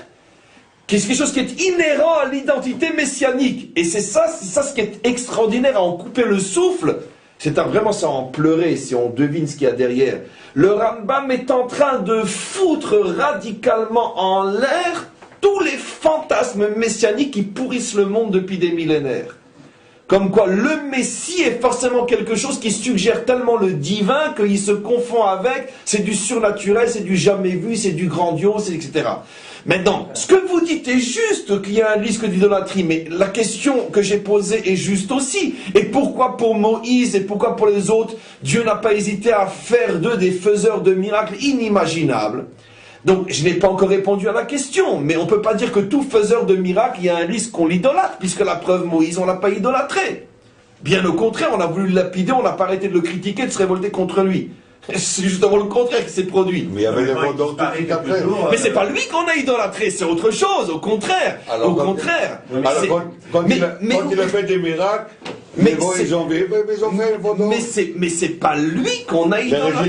quelque chose qui est inhérent à l'identité messianique. Et c'est ça ce qui est extraordinaire, à en couper le souffle. C'est vraiment ça en pleurer si on devine ce qu'il y a derrière. Le Rambam est en train de foutre radicalement en l'air tous les fantasmes messianiques qui pourrissent le monde depuis des millénaires. Comme quoi le Messie est forcément quelque chose qui suggère tellement le divin qu'il se confond avec, c'est du surnaturel, c'est du jamais vu, c'est du grandiose, etc. Maintenant, ce que vous dites est juste qu'il y a un risque d'idolâtrie, mais la question que j'ai posée est juste aussi. Et pourquoi pour Moïse et pourquoi pour les autres, Dieu n'a pas hésité à faire d'eux des faiseurs de miracles inimaginables? Donc, je n'ai pas encore répondu à la question, mais on ne peut pas dire que tout faiseur de miracles, il y a un risque qu'on l'idolâtre, puisque la preuve, Moïse, on ne l'a pas idolâtré. Bien au contraire, on a voulu le lapider, on n'a pas arrêté de le critiquer, de se révolter contre lui. C'est justement le contraire qui s'est produit. Mais il y avait les vendeurs tout de suite après. Mais c'est pas lui qu'on a idolâtré, c'est autre chose, au contraire. Alors, Au contraire. Alors, quand il a fait des miracles, Mais bon, c'est- ils ont fait les vendeurs. Mais c'est pas lui qu'on a Les idolâtré.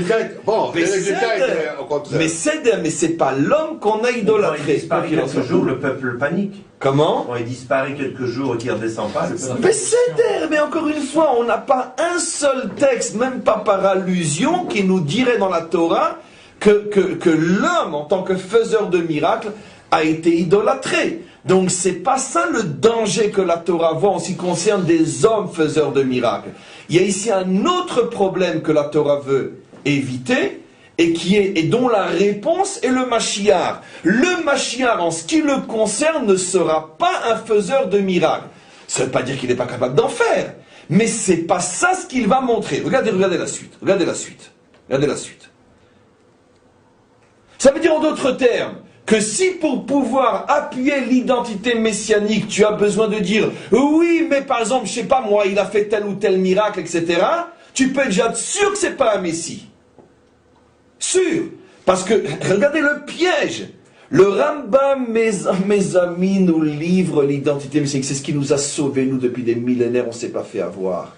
résultats étaient au contraire. Mais c'est pas l'homme qu'on a Quand il idolâtré. disparaît quelques jours, le peuple panique. Comment? Quand il disparaît quelques jours et qu'il ne redescend pas, le peuple Mais mais encore une fois, on n'a pas un seul texte, même pas par allusion, qui nous dirait dans la Torah que l'homme, en tant que faiseur de miracles, a été idolâtré. Donc c'est pas ça le danger que la Torah voit en ce qui concerne des hommes faiseurs de miracles. Il y a ici un autre problème que la Torah veut éviter, et dont la réponse est le Mashiach. Le Mashiach, en ce qui le concerne, ne sera pas un faiseur de miracles. Ça ne veut pas dire qu'il n'est pas capable d'en faire, mais c'est pas ça ce qu'il va montrer. Regardez la suite. Regardez la suite. Ça veut dire en d'autres termes que si pour pouvoir appuyer l'identité messianique, tu as besoin de dire oui, mais par exemple, je sais pas moi, il a fait tel ou tel miracle, etc., tu peux être déjà sûr que c'est pas un Messie. Sûr. Parce que, regardez le piège. Le Rambam, mes amis, nous livre l'identité messianique. C'est ce qui nous a sauvés, nous, depuis des millénaires, on ne s'est pas fait avoir.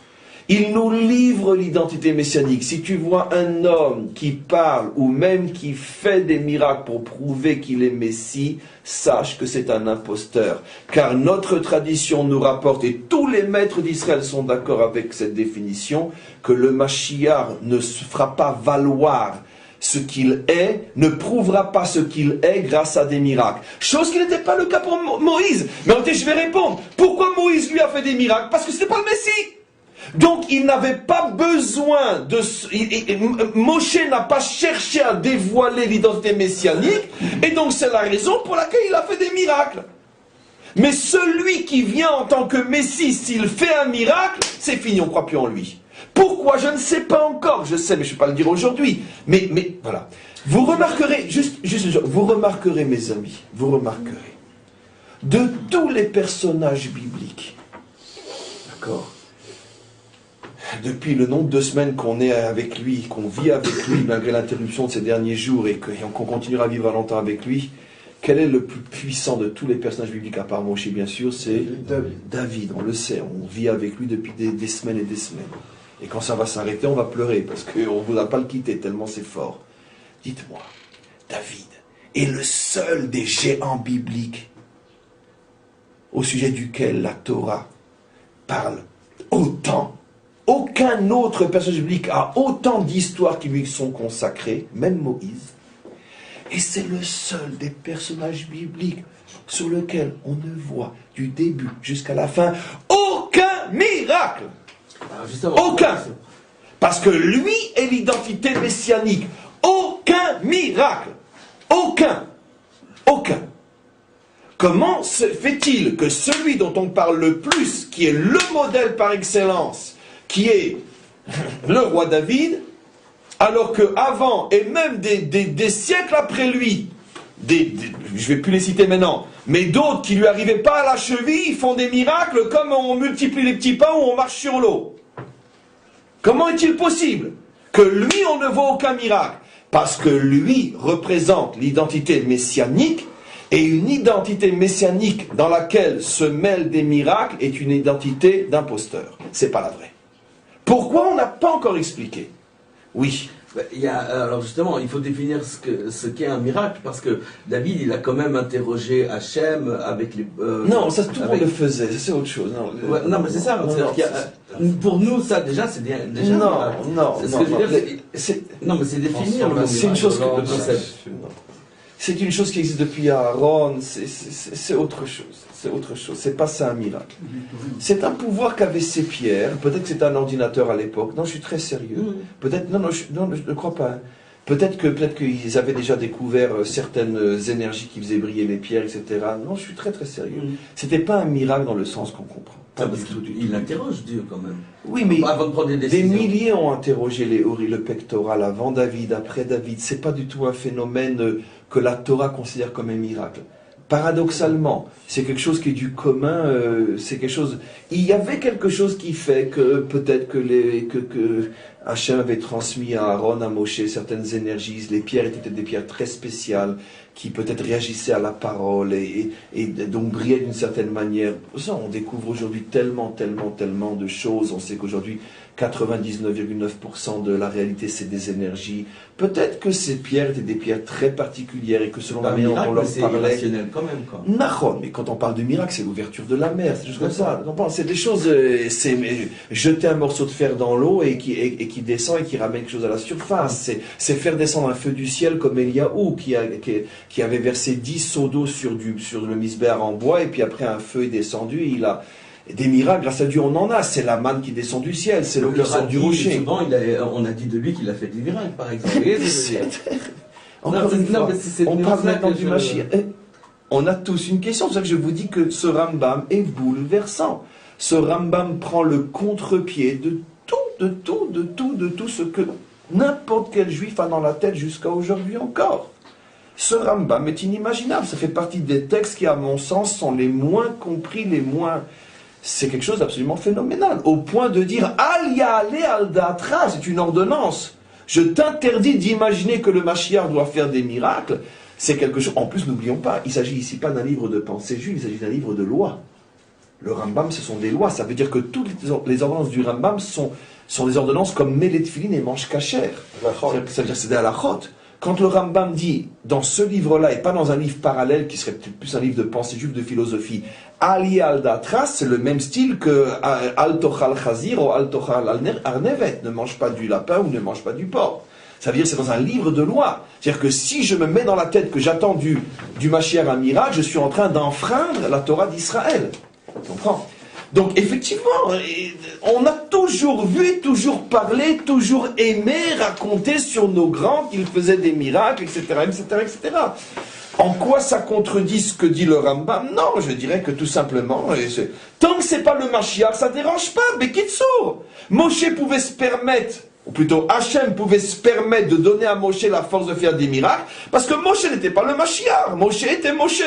Il nous livre l'identité messianique. Si tu vois un homme qui parle ou même qui fait des miracles pour prouver qu'il est Messie, sache que c'est un imposteur. Car notre tradition nous rapporte, et tous les maîtres d'Israël sont d'accord avec cette définition, que le Mashiach ne se fera pas valoir ce qu'il est, ne prouvera pas ce qu'il est grâce à des miracles. Chose qui n'était pas le cas pour Moïse. Mais écoutez, je vais répondre. Pourquoi Moïse lui a fait des miracles? Parce que ce n'était pas le Messie. Donc il n'avait pas besoin de... Moshe n'a pas cherché à dévoiler l'identité messianique, et donc c'est la raison pour laquelle il a fait des miracles. Mais celui qui vient en tant que Messie, s'il fait un miracle, c'est fini, on ne croit plus en lui. Pourquoi? Je ne sais pas encore. Je sais, mais je ne vais pas le dire aujourd'hui. Mais voilà. Vous remarquerez, vous remarquerez, mes amis, vous remarquerez, de tous les personnages bibliques, d'accord, depuis le nombre de semaines qu'on est avec lui, qu'on vit avec lui, malgré l'interruption de ces derniers jours, et qu'on continuera à vivre longtemps avec lui, quel est le plus puissant de tous les personnages bibliques, à part Moshe, bien sûr, c'est David, on le sait, on vit avec lui depuis des semaines et des semaines. Et quand ça va s'arrêter, on va pleurer, parce qu'on ne voudra pas le quitter, tellement c'est fort. Dites-moi, David est le seul des géants bibliques au sujet duquel la Torah parle autant. Aucun autre personnage biblique a autant d'histoires qui lui sont consacrées, même Moïse. Et c'est le seul des personnages bibliques sur lequel on ne voit du début jusqu'à la fin aucun miracle. Aucun. Parce que lui est l'identité messianique. Aucun miracle. Aucun. Comment se fait-il que celui dont on parle le plus, qui est le modèle par excellence, qui est le roi David, alors qu'avant, et même des siècles après lui, je ne vais plus les citer maintenant, mais d'autres qui ne lui arrivaient pas à la cheville, ils font des miracles comme on multiplie les petits pains ou on marche sur l'eau. Comment est-il possible que lui, on ne voit aucun miracle? Parce que lui représente l'identité messianique, et une identité messianique dans laquelle se mêlent des miracles est une identité d'imposteur. C'est pas la vraie. Pourquoi on n'a pas encore expliqué? Oui. Alors justement, il faut définir ce qu'est un miracle, parce que David, il a quand même interrogé Hachem avec les... non, ça tout le monde le faisait, c'est autre chose. Non, mais c'est ça. Pour nous, ça déjà, c'est déjà non, c'est ce que je veux dire, non, mais c'est définir le mot c'est une chose le concept. C'est une chose qui existe depuis Aaron, c'est autre chose. C'est autre chose, c'est pas ça un miracle. C'est un pouvoir qu'avaient ces pierres, peut-être que c'était un ordinateur à l'époque, non, je suis très sérieux. Peut-être, non, je ne crois pas. Peut-être qu'ils avaient déjà découvert certaines énergies qui faisaient briller les pierres, etc. Non, je suis très très sérieux. C'était pas un miracle dans le sens qu'on comprend. Pas parce du tout. Il interroge Dieu quand même. Oui, mais avant de prendre des des décisions. milliers ont interrogé le pectoral avant David, après David. C'est pas du tout un phénomène que la Torah considère comme un miracle. paradoxalement, c'est quelque chose qui est du commun, c'est quelque chose... Il y avait quelque chose qui fait que peut-être que Hachem avait transmis à Aaron, à Moshe, certaines énergies. Les pierres étaient peut-être des pierres très spéciales qui peut-être réagissaient à la parole et donc brillaient d'une certaine manière. Ça, on découvre aujourd'hui tellement de choses. On sait qu'aujourd'hui, 99,9% de la réalité, c'est des énergies. Peut-être que ces pierres étaient des pierres très particulières et que selon la manière dont on leur parlait... C'est irrationnel quand même, quoi. Nahon, mais quand on parle de miracle, c'est l'ouverture de la mer, c'est juste comme ça. C'est des choses, c'est jeter un morceau de fer dans l'eau et qui descend et qui ramène quelque chose à la surface. C'est faire descendre un feu du ciel comme Eliaou qui avait versé 10 seaux d'eau sur le misbéar en bois et puis après un feu est descendu et il a... Des miracles, grâce à Dieu, on en a. C'est la manne qui descend du ciel, c'est l'eau qui sort du rocher. Souvent, on a dit de lui qu'il a fait des miracles, par exemple. Encore une fois, on parle maintenant du Mashiach. On a tous une question, c'est pour ça que je vous dis que ce Rambam est bouleversant. Ce Rambam prend le contre-pied de tout ce que n'importe quel juif a dans la tête jusqu'à aujourd'hui encore. Ce Rambam est inimaginable, ça fait partie des textes qui, à mon sens, sont les moins compris, les moins... C'est quelque chose d'absolument phénoménal, au point de dire « Al ya'ale al da'atra », c'est une ordonnance. Je t'interdis d'imaginer que le Mashiach doit faire des miracles. C'est quelque chose... En plus, n'oublions pas, il ne s'agit ici pas d'un livre de pensée juive, il s'agit d'un livre de loi. Le Rambam, ce sont des lois. Ça veut dire que toutes les ordonnances du Rambam sont des ordonnances comme Mets les tefilines et mange cachère. Ça veut dire que c'est des halachot. Quand le Rambam dit, dans ce livre-là, et pas dans un livre parallèle, qui serait peut-être plus un livre de pensée juive, de philosophie, Ali al-Datras, c'est le même style que Al-Tochal Chazir ou Al-Tochal Arnevet, ne mange pas du lapin ou ne mange pas du porc. Ça veut dire que c'est dans un livre de loi. C'est-à-dire que si je me mets dans la tête que j'attends du Mashiach un miracle, je suis en train d'enfreindre la Torah d'Israël. Tu comprends ? Donc effectivement, on a toujours vu, toujours parlé, toujours aimé raconter sur nos grands qu'ils faisaient des miracles, etc., etc. En quoi ça contredit ce que dit le Rambam? Non, je dirais que tout simplement, tant que c'est pas le Mashiach, ça dérange pas. Bekitsour, Moshe pouvait se permettre, ou plutôt Hachem pouvait se permettre de donner à Moshe la force de faire des miracles, parce que Moshe n'était pas le Mashiach, Moshe était Moshe.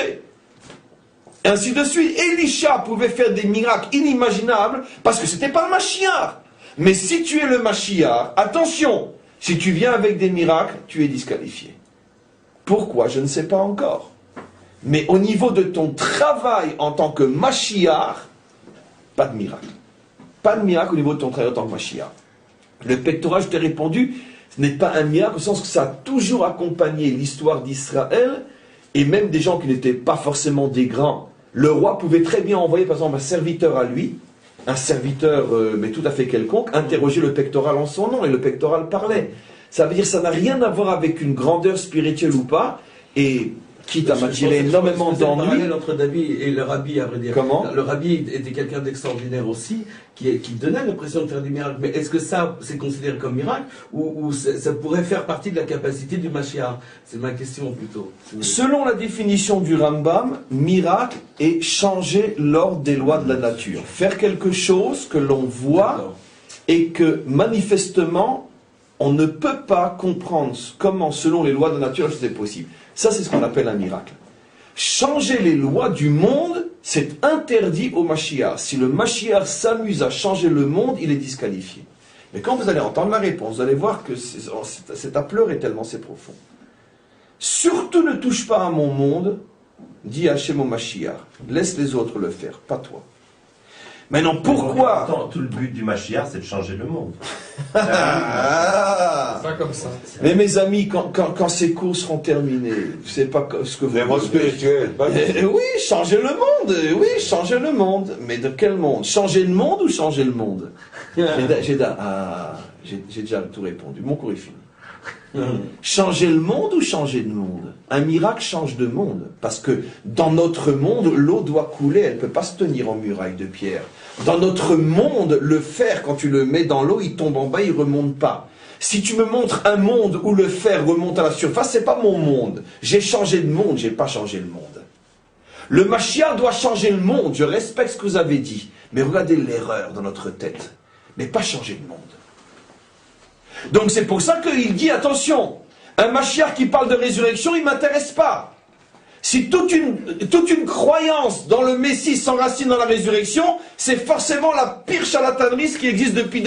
Et ainsi de suite. Elisha pouvait faire des miracles inimaginables parce que c'était pas le Mashiach. Mais si tu es le Mashiach, attention, si tu viens avec des miracles, tu es disqualifié. Pourquoi? Je ne sais pas encore. Mais au niveau de ton travail en tant que Mashiach, pas de miracle. Pas de miracle au niveau de ton travail en tant que Mashiach. Le pectoral, je t'ai répondu, ce n'est pas un miracle au sens que ça a toujours accompagné l'histoire d'Israël et même des gens qui n'étaient pas forcément des grands. Le roi pouvait très bien envoyer, par exemple, un serviteur à lui, un serviteur, mais tout à fait quelconque, interroger le pectoral en son nom, et le pectoral parlait. Ça veut dire que ça n'a rien à voir avec une grandeur spirituelle ou pas, et quitte à m'attirer énormément d'ennuis. Entre David et le rabbi, à vrai dire. Comment? Le rabbi était quelqu'un d'extraordinaire aussi, qui donnait l'impression de faire des miracles. Mais est-ce que ça, c'est considéré comme miracle, ou ça pourrait faire partie de la capacité du Mashiach? C'est ma question plutôt. Selon la définition du Rambam, miracle est changer l'ordre des lois de la nature. Faire quelque chose que l'on voit et que manifestement, on ne peut pas comprendre comment, selon les lois de la nature, c'est possible. Ça, c'est ce qu'on appelle un miracle. Changer les lois du monde, c'est interdit au Mashiach. Si le Mashiach s'amuse à changer le monde, il est disqualifié. Mais quand vous allez entendre la réponse, vous allez voir que c'est à pleurer tellement c'est profond. Surtout ne touche pas à mon monde, dit Hachem au Mashiach. Laisse les autres le faire, pas toi. Maintenant, pourquoi? Attends, tout le but du Mashiach, c'est de changer le monde. Ah. Pas comme ça. Mais mes amis, quand ces cours seront terminés, je ne sais pas ce que vous... Les mots spirituels, pas Oui, changer le monde, oui, changer le monde. Mais de quel monde? Changer le monde ou changer le monde? J'ai déjà tout répondu, mon cours est fini. Changer le monde ou changer de monde? Un miracle change de monde, parce que dans notre monde, l'eau doit couler, elle ne peut pas se tenir en muraille de pierre. Dans notre monde, le fer, quand tu le mets dans l'eau, il tombe en bas, il ne remonte pas. Si tu me montres un monde où le fer remonte à la surface, c'est pas mon monde. J'ai changé de monde, j'ai pas changé le monde. Le Mashiach doit changer le monde, je respecte ce que vous avez dit, mais regardez l'erreur dans notre tête, mais pas changer le monde. Donc c'est pour ça qu'il dit, attention, un Mashiach qui parle de résurrection, il ne m'intéresse pas. Si toute une croyance dans le Messie s'enracine dans la résurrection, c'est forcément la pire charlatanerie qui existe depuis.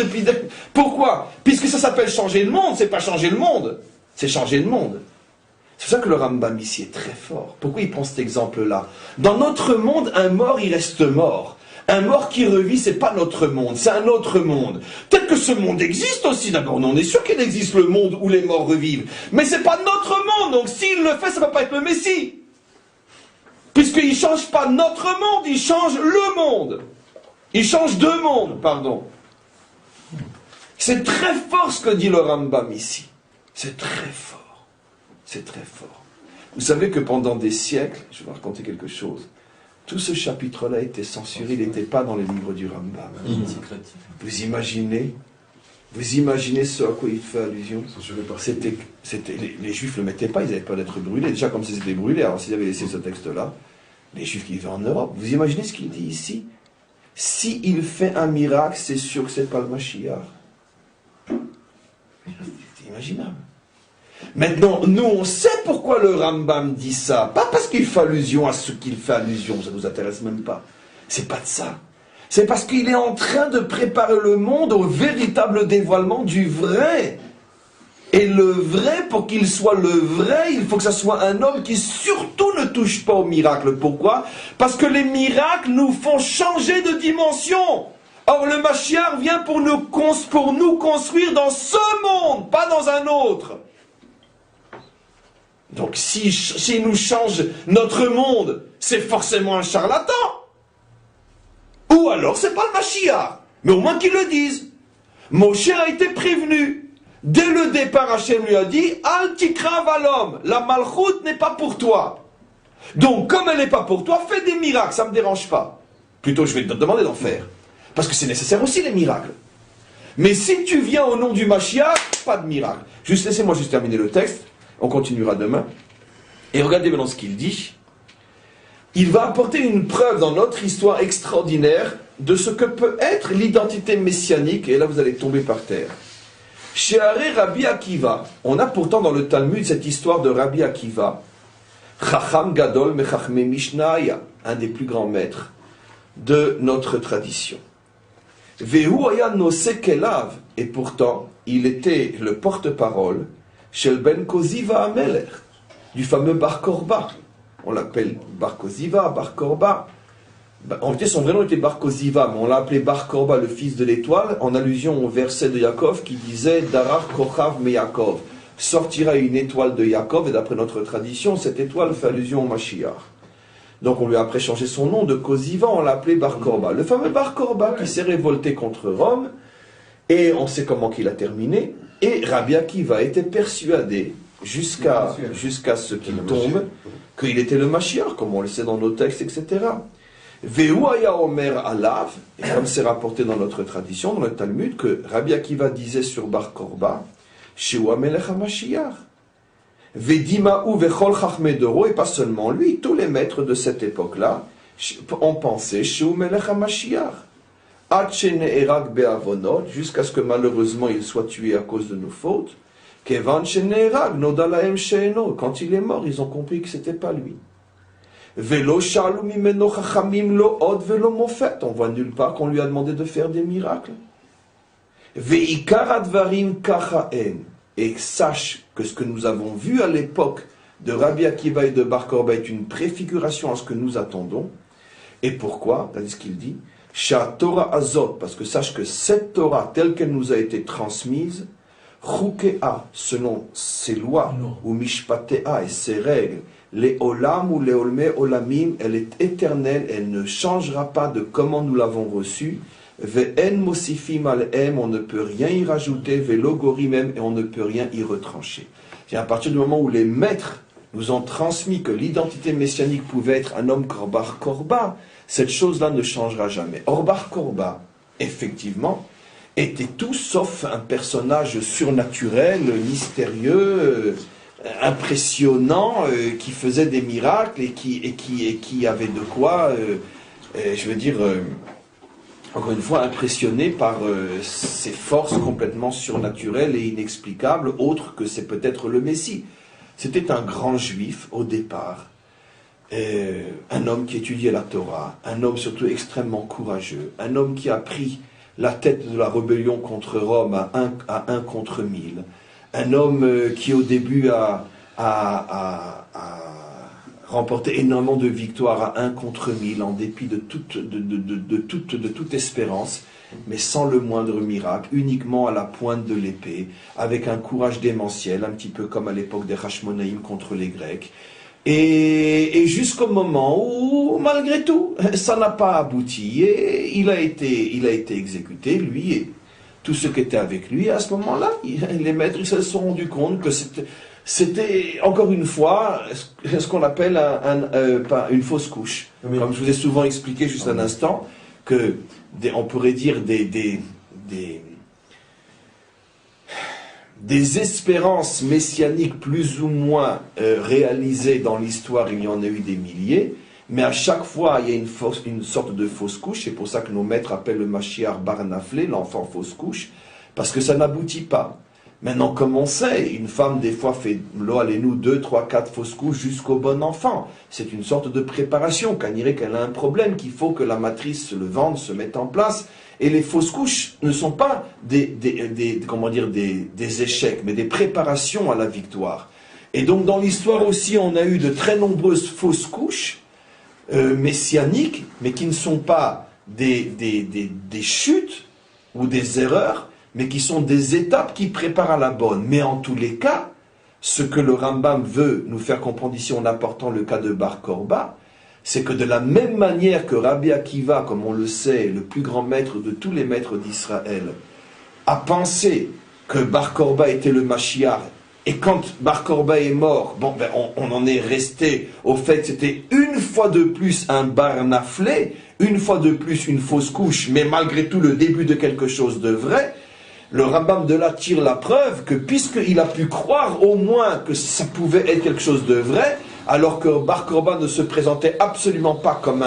Pourquoi? Puisque ça s'appelle changer le monde, c'est pas changer le monde, c'est changer le monde. C'est pour ça que le Rambam ici est très fort. Pourquoi il prend cet exemple-là? Dans notre monde, un mort, il reste mort. Un mort qui revit, c'est pas notre monde, c'est un autre monde. Peut-être que ce monde existe aussi, d'abord. On est sûr qu'il existe le monde où les morts revivent. Mais c'est pas notre monde, donc s'il le fait, ça va pas être le Messie. Puisqu'il change pas notre monde, il change le monde. Il change deux mondes, pardon. C'est très fort ce que dit le Rambam ici. C'est très fort. C'est très fort. Vous savez que pendant des siècles, je vais vous raconter quelque chose, tout ce chapitre-là était censuré, il n'était pas dans les livres du Rambam. Vous imaginez ce à quoi il fait allusion? Les Juifs ne le mettaient pas, ils avaient peur d'être brûlés. Déjà, comme s'ils étaient brûlés, alors s'ils avaient laissé ce texte-là, les Juifs qui vivaient en Europe, vous imaginez ce qu'il dit ici? S'il fait un miracle, c'est sûr que ce n'est pas le Mashiach. C'est imaginable. Maintenant, nous, on sait pourquoi le Rambam dit ça. Pas parce qu'il fait allusion à ce qu'il fait allusion, ça ne nous intéresse même pas. C'est pas de ça. C'est parce qu'il est en train de préparer le monde au véritable dévoilement du vrai. Et le vrai, pour qu'il soit le vrai, il faut que ça soit un homme qui surtout ne touche pas au miracle. Pourquoi? Parce que les miracles nous font changer de dimension. Or, le Mashiach vient pour nous construire dans ce monde, pas dans un autre. Donc, s'il nous change notre monde, c'est forcément un charlatan. Ou alors, c'est pas le Mashiach. Mais au moins qu'ils le disent. Moshe a été prévenu. Dès le départ, Hachem lui a dit « Al tikra valom, la malchoute n'est pas pour toi. » Donc, comme elle n'est pas pour toi, fais des miracles, ça ne me dérange pas. Plutôt, je vais te demander d'en faire. Parce que c'est nécessaire aussi, les miracles. Mais si tu viens au nom du Mashiach, pas de miracle. Laissez-moi juste terminer le texte. On continuera demain. Et regardez maintenant ce qu'il dit. Il va apporter une preuve dans notre histoire extraordinaire de ce que peut être l'identité messianique. Et là, vous allez tomber par terre. Chez Aré Rabbi Akiva, on a pourtant dans le Talmud cette histoire de Rabbi Akiva, Chacham Gadol Mechachme Mishnaya, un des plus grands maîtres de notre tradition. Vehu aya nosek elav, et pourtant, il était le porte-parole Shel Ben Koziva Amelech, du fameux Bar Korba. On l'appelle Bar Koziva, Bar Korba. En réalité, son vrai nom était Bar Koziva, mais on l'a appelé Bar Korba, le fils de l'étoile, en allusion au verset de Yaakov qui disait Darar Kochav me Yaakov. Sortira une étoile de Yaakov, et d'après notre tradition, cette étoile fait allusion au Mashiach. Donc on lui a après changé son nom de Koziva, on l'a appelé Bar Korba. Le fameux Bar Korba qui s'est révolté contre Rome, et on sait comment qu'il a terminé. Et Rabbi Akiva était persuadé, jusqu'à ce qu'il tombe, qu'il était le Mashiach, comme on le sait dans nos textes, etc. Vehu aya omer alav, et comme c'est rapporté dans notre tradition, dans le Talmud, que Rabbi Akiva disait sur Bar Korba, Shehu Amelech HaMashiach. Vedimahu vechol chachmei doro, et pas seulement lui, tous les maîtres de cette époque-là ont pensé Shehu Melech HaMashiach. Ad shene'erak be'avonot, jusqu'à ce que malheureusement il soit tué à cause de nos fautes. Kevan shene'erak noda lahem she'eno, quand il est mort, ils ont compris que c'était pas lui. Velo shalu mimeno chachamim lo od velo mofet, on voit nulle part qu'on lui a demandé de faire des miracles. Ve'ikar advarim kachaen, et sache que ce que nous avons vu à l'époque de Rabbi Akiva et de Bar Korba est une préfiguration à ce que nous attendons. Et pourquoi? Regardez ce qu'il dit. Sha Torah azot, parce que sache que cette Torah telle qu'elle nous a été transmise, chukea, selon ses lois, ou mishpatea et ses règles, les olam ou les olme olamim, elle est éternelle, elle ne changera pas de comment nous l'avons reçue. Ve'en mosifim al-em, on ne peut rien y rajouter, ve'logorimem, et on ne peut rien y retrancher. C'est à partir du moment où les maîtres nous ont transmis que l'identité messianique pouvait être un homme Bar Korba, cette chose-là ne changera jamais. Or, Bar Korba, effectivement, était tout sauf un personnage surnaturel, mystérieux, impressionnant, qui faisait des miracles et qui avait de quoi, encore une fois, impressionné par ces forces complètement surnaturelles et inexplicables, autres que c'est peut-être le Messie. C'était un grand juif au départ, un homme qui étudiait la Torah, un homme surtout extrêmement courageux, un homme qui a pris la tête de la rébellion contre Rome à un contre 1000, un homme qui au début a remporté énormément de victoires à 1 contre 1000 en dépit de toute espérance, mais sans le moindre miracle, uniquement à la pointe de l'épée, avec un courage démentiel, un petit peu comme à l'époque des Hashmonaïm contre les Grecs, et jusqu'au moment où, malgré tout, ça n'a pas abouti, et il a été exécuté, lui, et tous ceux qui étaient avec lui. À ce moment-là, les maîtres ils se sont rendus compte que c'était encore une fois ce qu'on appelle une fausse couche. Oui. Comme je vous ai souvent expliqué juste un instant, que on pourrait dire des espérances messianiques plus ou moins réalisées dans l'histoire, il y en a eu des milliers, mais à chaque fois il y a une sorte de fausse couche. C'est pour ça que nos maîtres appellent le Mashiach Bar Naflé, l'enfant fausse couche, parce que ça n'aboutit pas. Maintenant, comme on sait, une femme des fois fait, lo allez-nous, 2, 3, 4 fausses couches jusqu'au bon enfant. C'est une sorte de préparation, qu'on dirait qu'elle a un problème, qu'il faut que la matrice, le ventre se mette en place. Et les fausses couches ne sont pas des échecs, mais des préparations à la victoire. Et donc dans l'histoire aussi, on a eu de très nombreuses fausses couches messianiques, mais qui ne sont pas des chutes ou des erreurs, mais qui sont des étapes qui préparent à la bonne. Mais en tous les cas, ce que le Rambam veut nous faire comprendre ici en apportant le cas de Bar Korba, c'est que de la même manière que Rabbi Akiva, comme on le sait, le plus grand maître de tous les maîtres d'Israël, a pensé que Bar Korba était le Mashiach, et quand Bar Korba est mort, on en est resté au fait que c'était une fois de plus un Bar Naflé, une fois de plus une fausse couche, mais malgré tout le début de quelque chose de vrai. Le Rambam de là tire la preuve que puisqu'il a pu croire au moins que ça pouvait être quelque chose de vrai, alors que Bar Korba ne se présentait absolument pas comme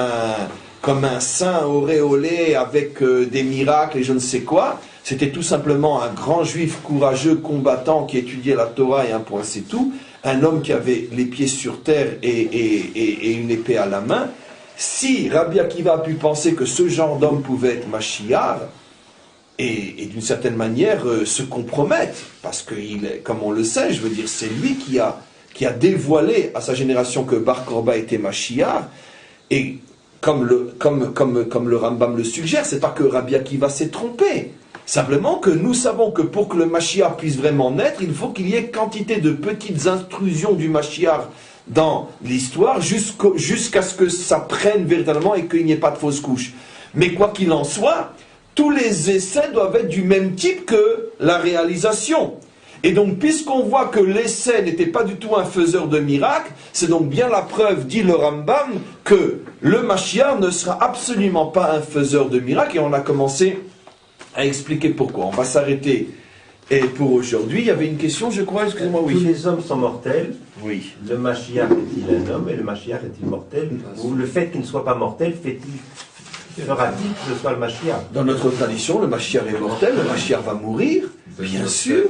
un saint auréolé avec des miracles et je ne sais quoi, c'était tout simplement un grand juif courageux, combattant, qui étudiait la Torah et un point c'est tout, un homme qui avait les pieds sur terre et une épée à la main. Si Rabbi Akiva a pu penser que ce genre d'homme pouvait être Mashiach, et d'une certaine manière se compromettre, parce que, comme on le sait, je veux dire, c'est lui qui a dévoilé à sa génération que Bar Korba était Mashiach, et comme le Rambam le suggère, c'est pas que Rabbi Akiva s'est trompé, simplement que nous savons que pour que le Mashiach puisse vraiment naître, il faut qu'il y ait quantité de petites intrusions du Mashiach dans l'histoire, jusqu'à ce que ça prenne véritablement et qu'il n'y ait pas de fausse couche. Mais quoi qu'il en soit, tous les essais doivent être du même type que la réalisation. Et donc, puisqu'on voit que l'essai n'était pas du tout un faiseur de miracles, c'est donc bien la preuve, dit le Rambam, que le Mashiach ne sera absolument pas un faiseur de miracles. Et on a commencé à expliquer pourquoi. On va s'arrêter. Et pour aujourd'hui, il y avait une question, je crois, excusez-moi, oui. Tous les hommes sont mortels. Oui. Le Mashiach est-il un homme et le Mashiach est-il mortel? Ou le fait qu'il ne soit pas mortel fera-t-il que ce soit le Mashiach? Dans notre tradition, le Mashiach est mortel, le Mashiach va mourir, bien sûr.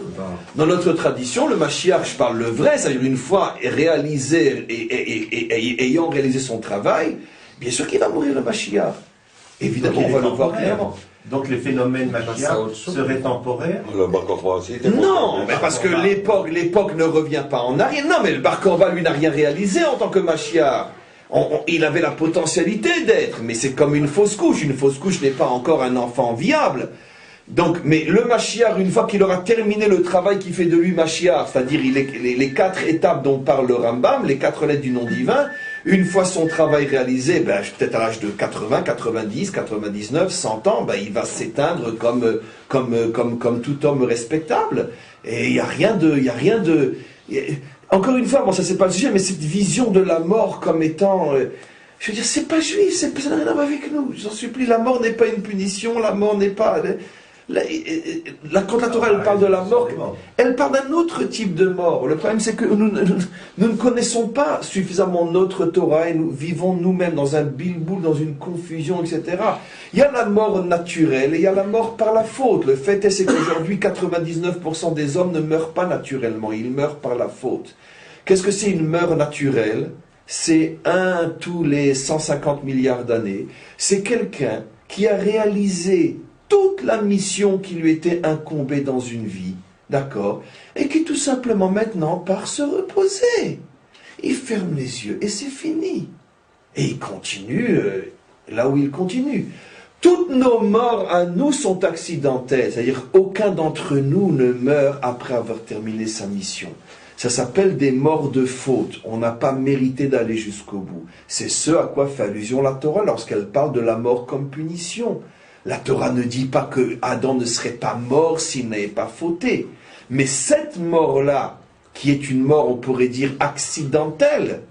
Dans notre tradition, le Mashiach, je parle le vrai, c'est-à-dire une fois réalisé et ayant réalisé son travail, bien sûr qu'il va mourir le Mashiach. Évidemment, on va le voir clairement. Donc les phénomènes Mashiach seraient temporaires? Le Bar Korba aussi était Non, mais parce que l'époque ne revient pas en arrière. Non, mais le Bar Korba, lui, n'a rien réalisé en tant que Mashiach. Il avait la potentialité d'être, mais c'est comme une fausse couche. Une fausse couche n'est pas encore un enfant viable. Donc, mais le Mashiach, une fois qu'il aura terminé le travail qui fait de lui Mashiach, c'est-à-dire les 4 étapes dont parle le Rambam, les 4 lettres du nom divin, une fois son travail réalisé, peut-être à l'âge de 80, 90, 99, 100 ans, il va s'éteindre comme tout homme respectable. Et il n'y a rien de... Encore une fois, ça c'est pas le sujet, mais cette vision de la mort comme étant... je veux dire, c'est pas juif, ça n'a rien à voir avec nous. J'en supplie, la mort n'est pas une punition, la mort n'est pas... Quand la Torah elle parle de la mort, elle parle d'un autre type de mort. Le problème c'est que nous ne connaissons pas suffisamment notre Torah et nous vivons nous-mêmes dans un bilboul, dans une confusion, etc. Il y a la mort naturelle et il y a la mort par la faute. Le fait est qu'aujourd'hui 99% des hommes ne meurent pas naturellement, ils meurent par la faute. Qu'est-ce que c'est une mort naturelle? c'est un tous les 150 milliards d'années. C'est quelqu'un qui a réalisé toute la mission qui lui était incombée dans une vie, d'accord, et qui tout simplement maintenant part se reposer. Il ferme les yeux et c'est fini. Et il continue là où il continue. Toutes nos morts à nous sont accidentelles, c'est-à-dire aucun d'entre nous ne meurt après avoir terminé sa mission. Ça s'appelle des morts de faute. On n'a pas mérité d'aller jusqu'au bout. C'est ce à quoi fait allusion la Torah lorsqu'elle parle de la mort comme punition. La Torah ne dit pas que Adam ne serait pas mort s'il n'avait pas fauté. Mais cette mort-là, qui est une mort, on pourrait dire, accidentelle,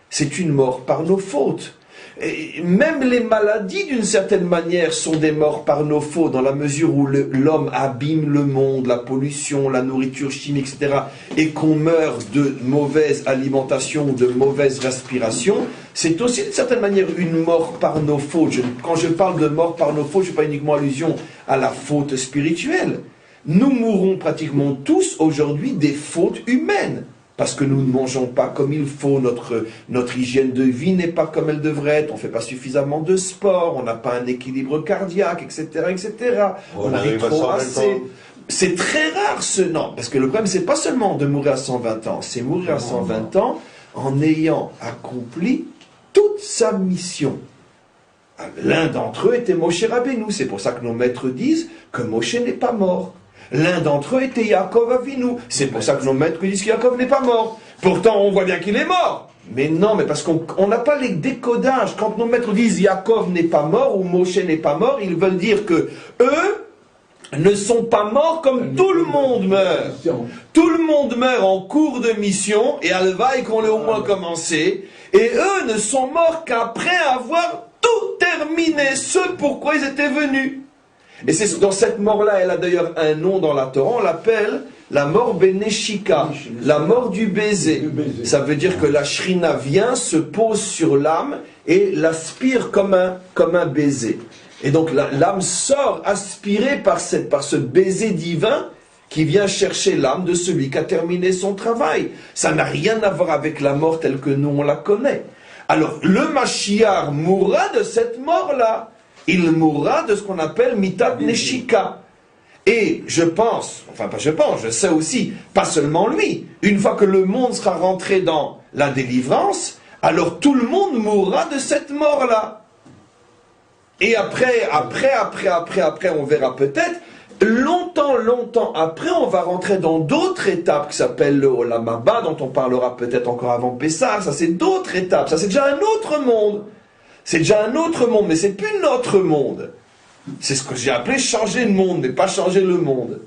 c'est une mort par nos fautes. Et même les maladies, d'une certaine manière, sont des morts par nos fautes, dans la mesure où l'homme abîme le monde, la pollution, la nourriture chimique, etc., et qu'on meurt de mauvaise alimentation ou de mauvaise respiration, c'est aussi, d'une certaine manière, une mort par nos fautes. Quand je parle de mort par nos fautes, je ne fais pas uniquement allusion à la faute spirituelle. Nous mourrons pratiquement tous aujourd'hui des fautes humaines. Parce que nous ne mangeons pas comme il faut, notre hygiène de vie n'est pas comme elle devrait être, on ne fait pas suffisamment de sport, on n'a pas un équilibre cardiaque, etc., etc. On arrive trop assez. C'est très rare non, parce que le problème, c'est pas seulement de mourir à 120 ans, c'est mourir à 120 ans en ayant accompli toute sa mission. L'un d'entre eux était Moshe Rabbeinu, c'est pour ça que nos maîtres disent que Moshe n'est pas mort. L'un d'entre eux était Yaakov Avinu. C'est pour ça que nos maîtres disent que Yaakov n'est pas mort. Pourtant, on voit bien qu'il est mort. Mais non, mais parce qu'on n'a pas les décodages. Quand nos maîtres disent Yaakov n'est pas mort ou Moshe n'est pas mort, ils veulent dire que eux ne sont pas morts comme tout le monde meurt. Tout le monde meurt en cours de mission, et Alvaï qu'on l'ait au moins commencé, et eux ne sont morts qu'après avoir tout terminé, ce pourquoi ils étaient venus. Et c'est dans cette mort-là, elle a d'ailleurs un nom dans la Torah, on l'appelle la mort Beneshika, la mort du baiser. Ça veut dire que la Shrina vient, se pose sur l'âme et l'aspire comme un baiser. Et donc l'âme sort aspirée par ce baiser divin qui vient chercher l'âme de celui qui a terminé son travail. Ça n'a rien à voir avec la mort telle que nous on la connaît. Alors le Mashiach mourra de cette mort-là. Il mourra de ce qu'on appelle Mitat Neshika. Et je sais aussi, pas seulement lui, une fois que le monde sera rentré dans la délivrance, alors tout le monde mourra de cette mort-là. Et après, on verra peut-être, longtemps après, on va rentrer dans d'autres étapes qui s'appellent le Olam Haba, dont on parlera peut-être encore avant Pessah. Ça c'est d'autres étapes, ça c'est déjà un autre monde. C'est déjà un autre monde, mais c'est plus notre monde. C'est ce que j'ai appelé changer le monde, mais pas changer le monde.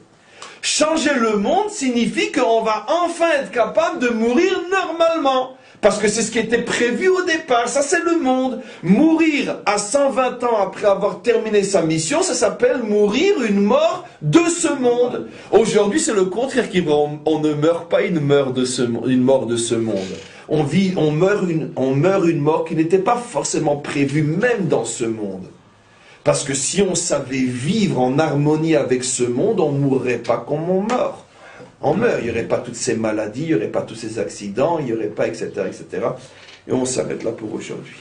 Changer le monde signifie qu'on va enfin être capable de mourir normalement. Parce que c'est ce qui était prévu au départ, ça c'est le monde. Mourir à 120 ans après avoir terminé sa mission, ça s'appelle mourir une mort de ce monde. Aujourd'hui c'est le contraire qui on ne meurt pas une mort de ce monde. On meurt une mort qui n'était pas forcément prévue même dans ce monde. Parce que si on savait vivre en harmonie avec ce monde, on ne mourrait pas comme on meurt. On meurt, il n'y aurait pas toutes ces maladies, il n'y aurait pas tous ces accidents, il n'y aurait pas, etc., etc. Et on s'arrête là pour aujourd'hui.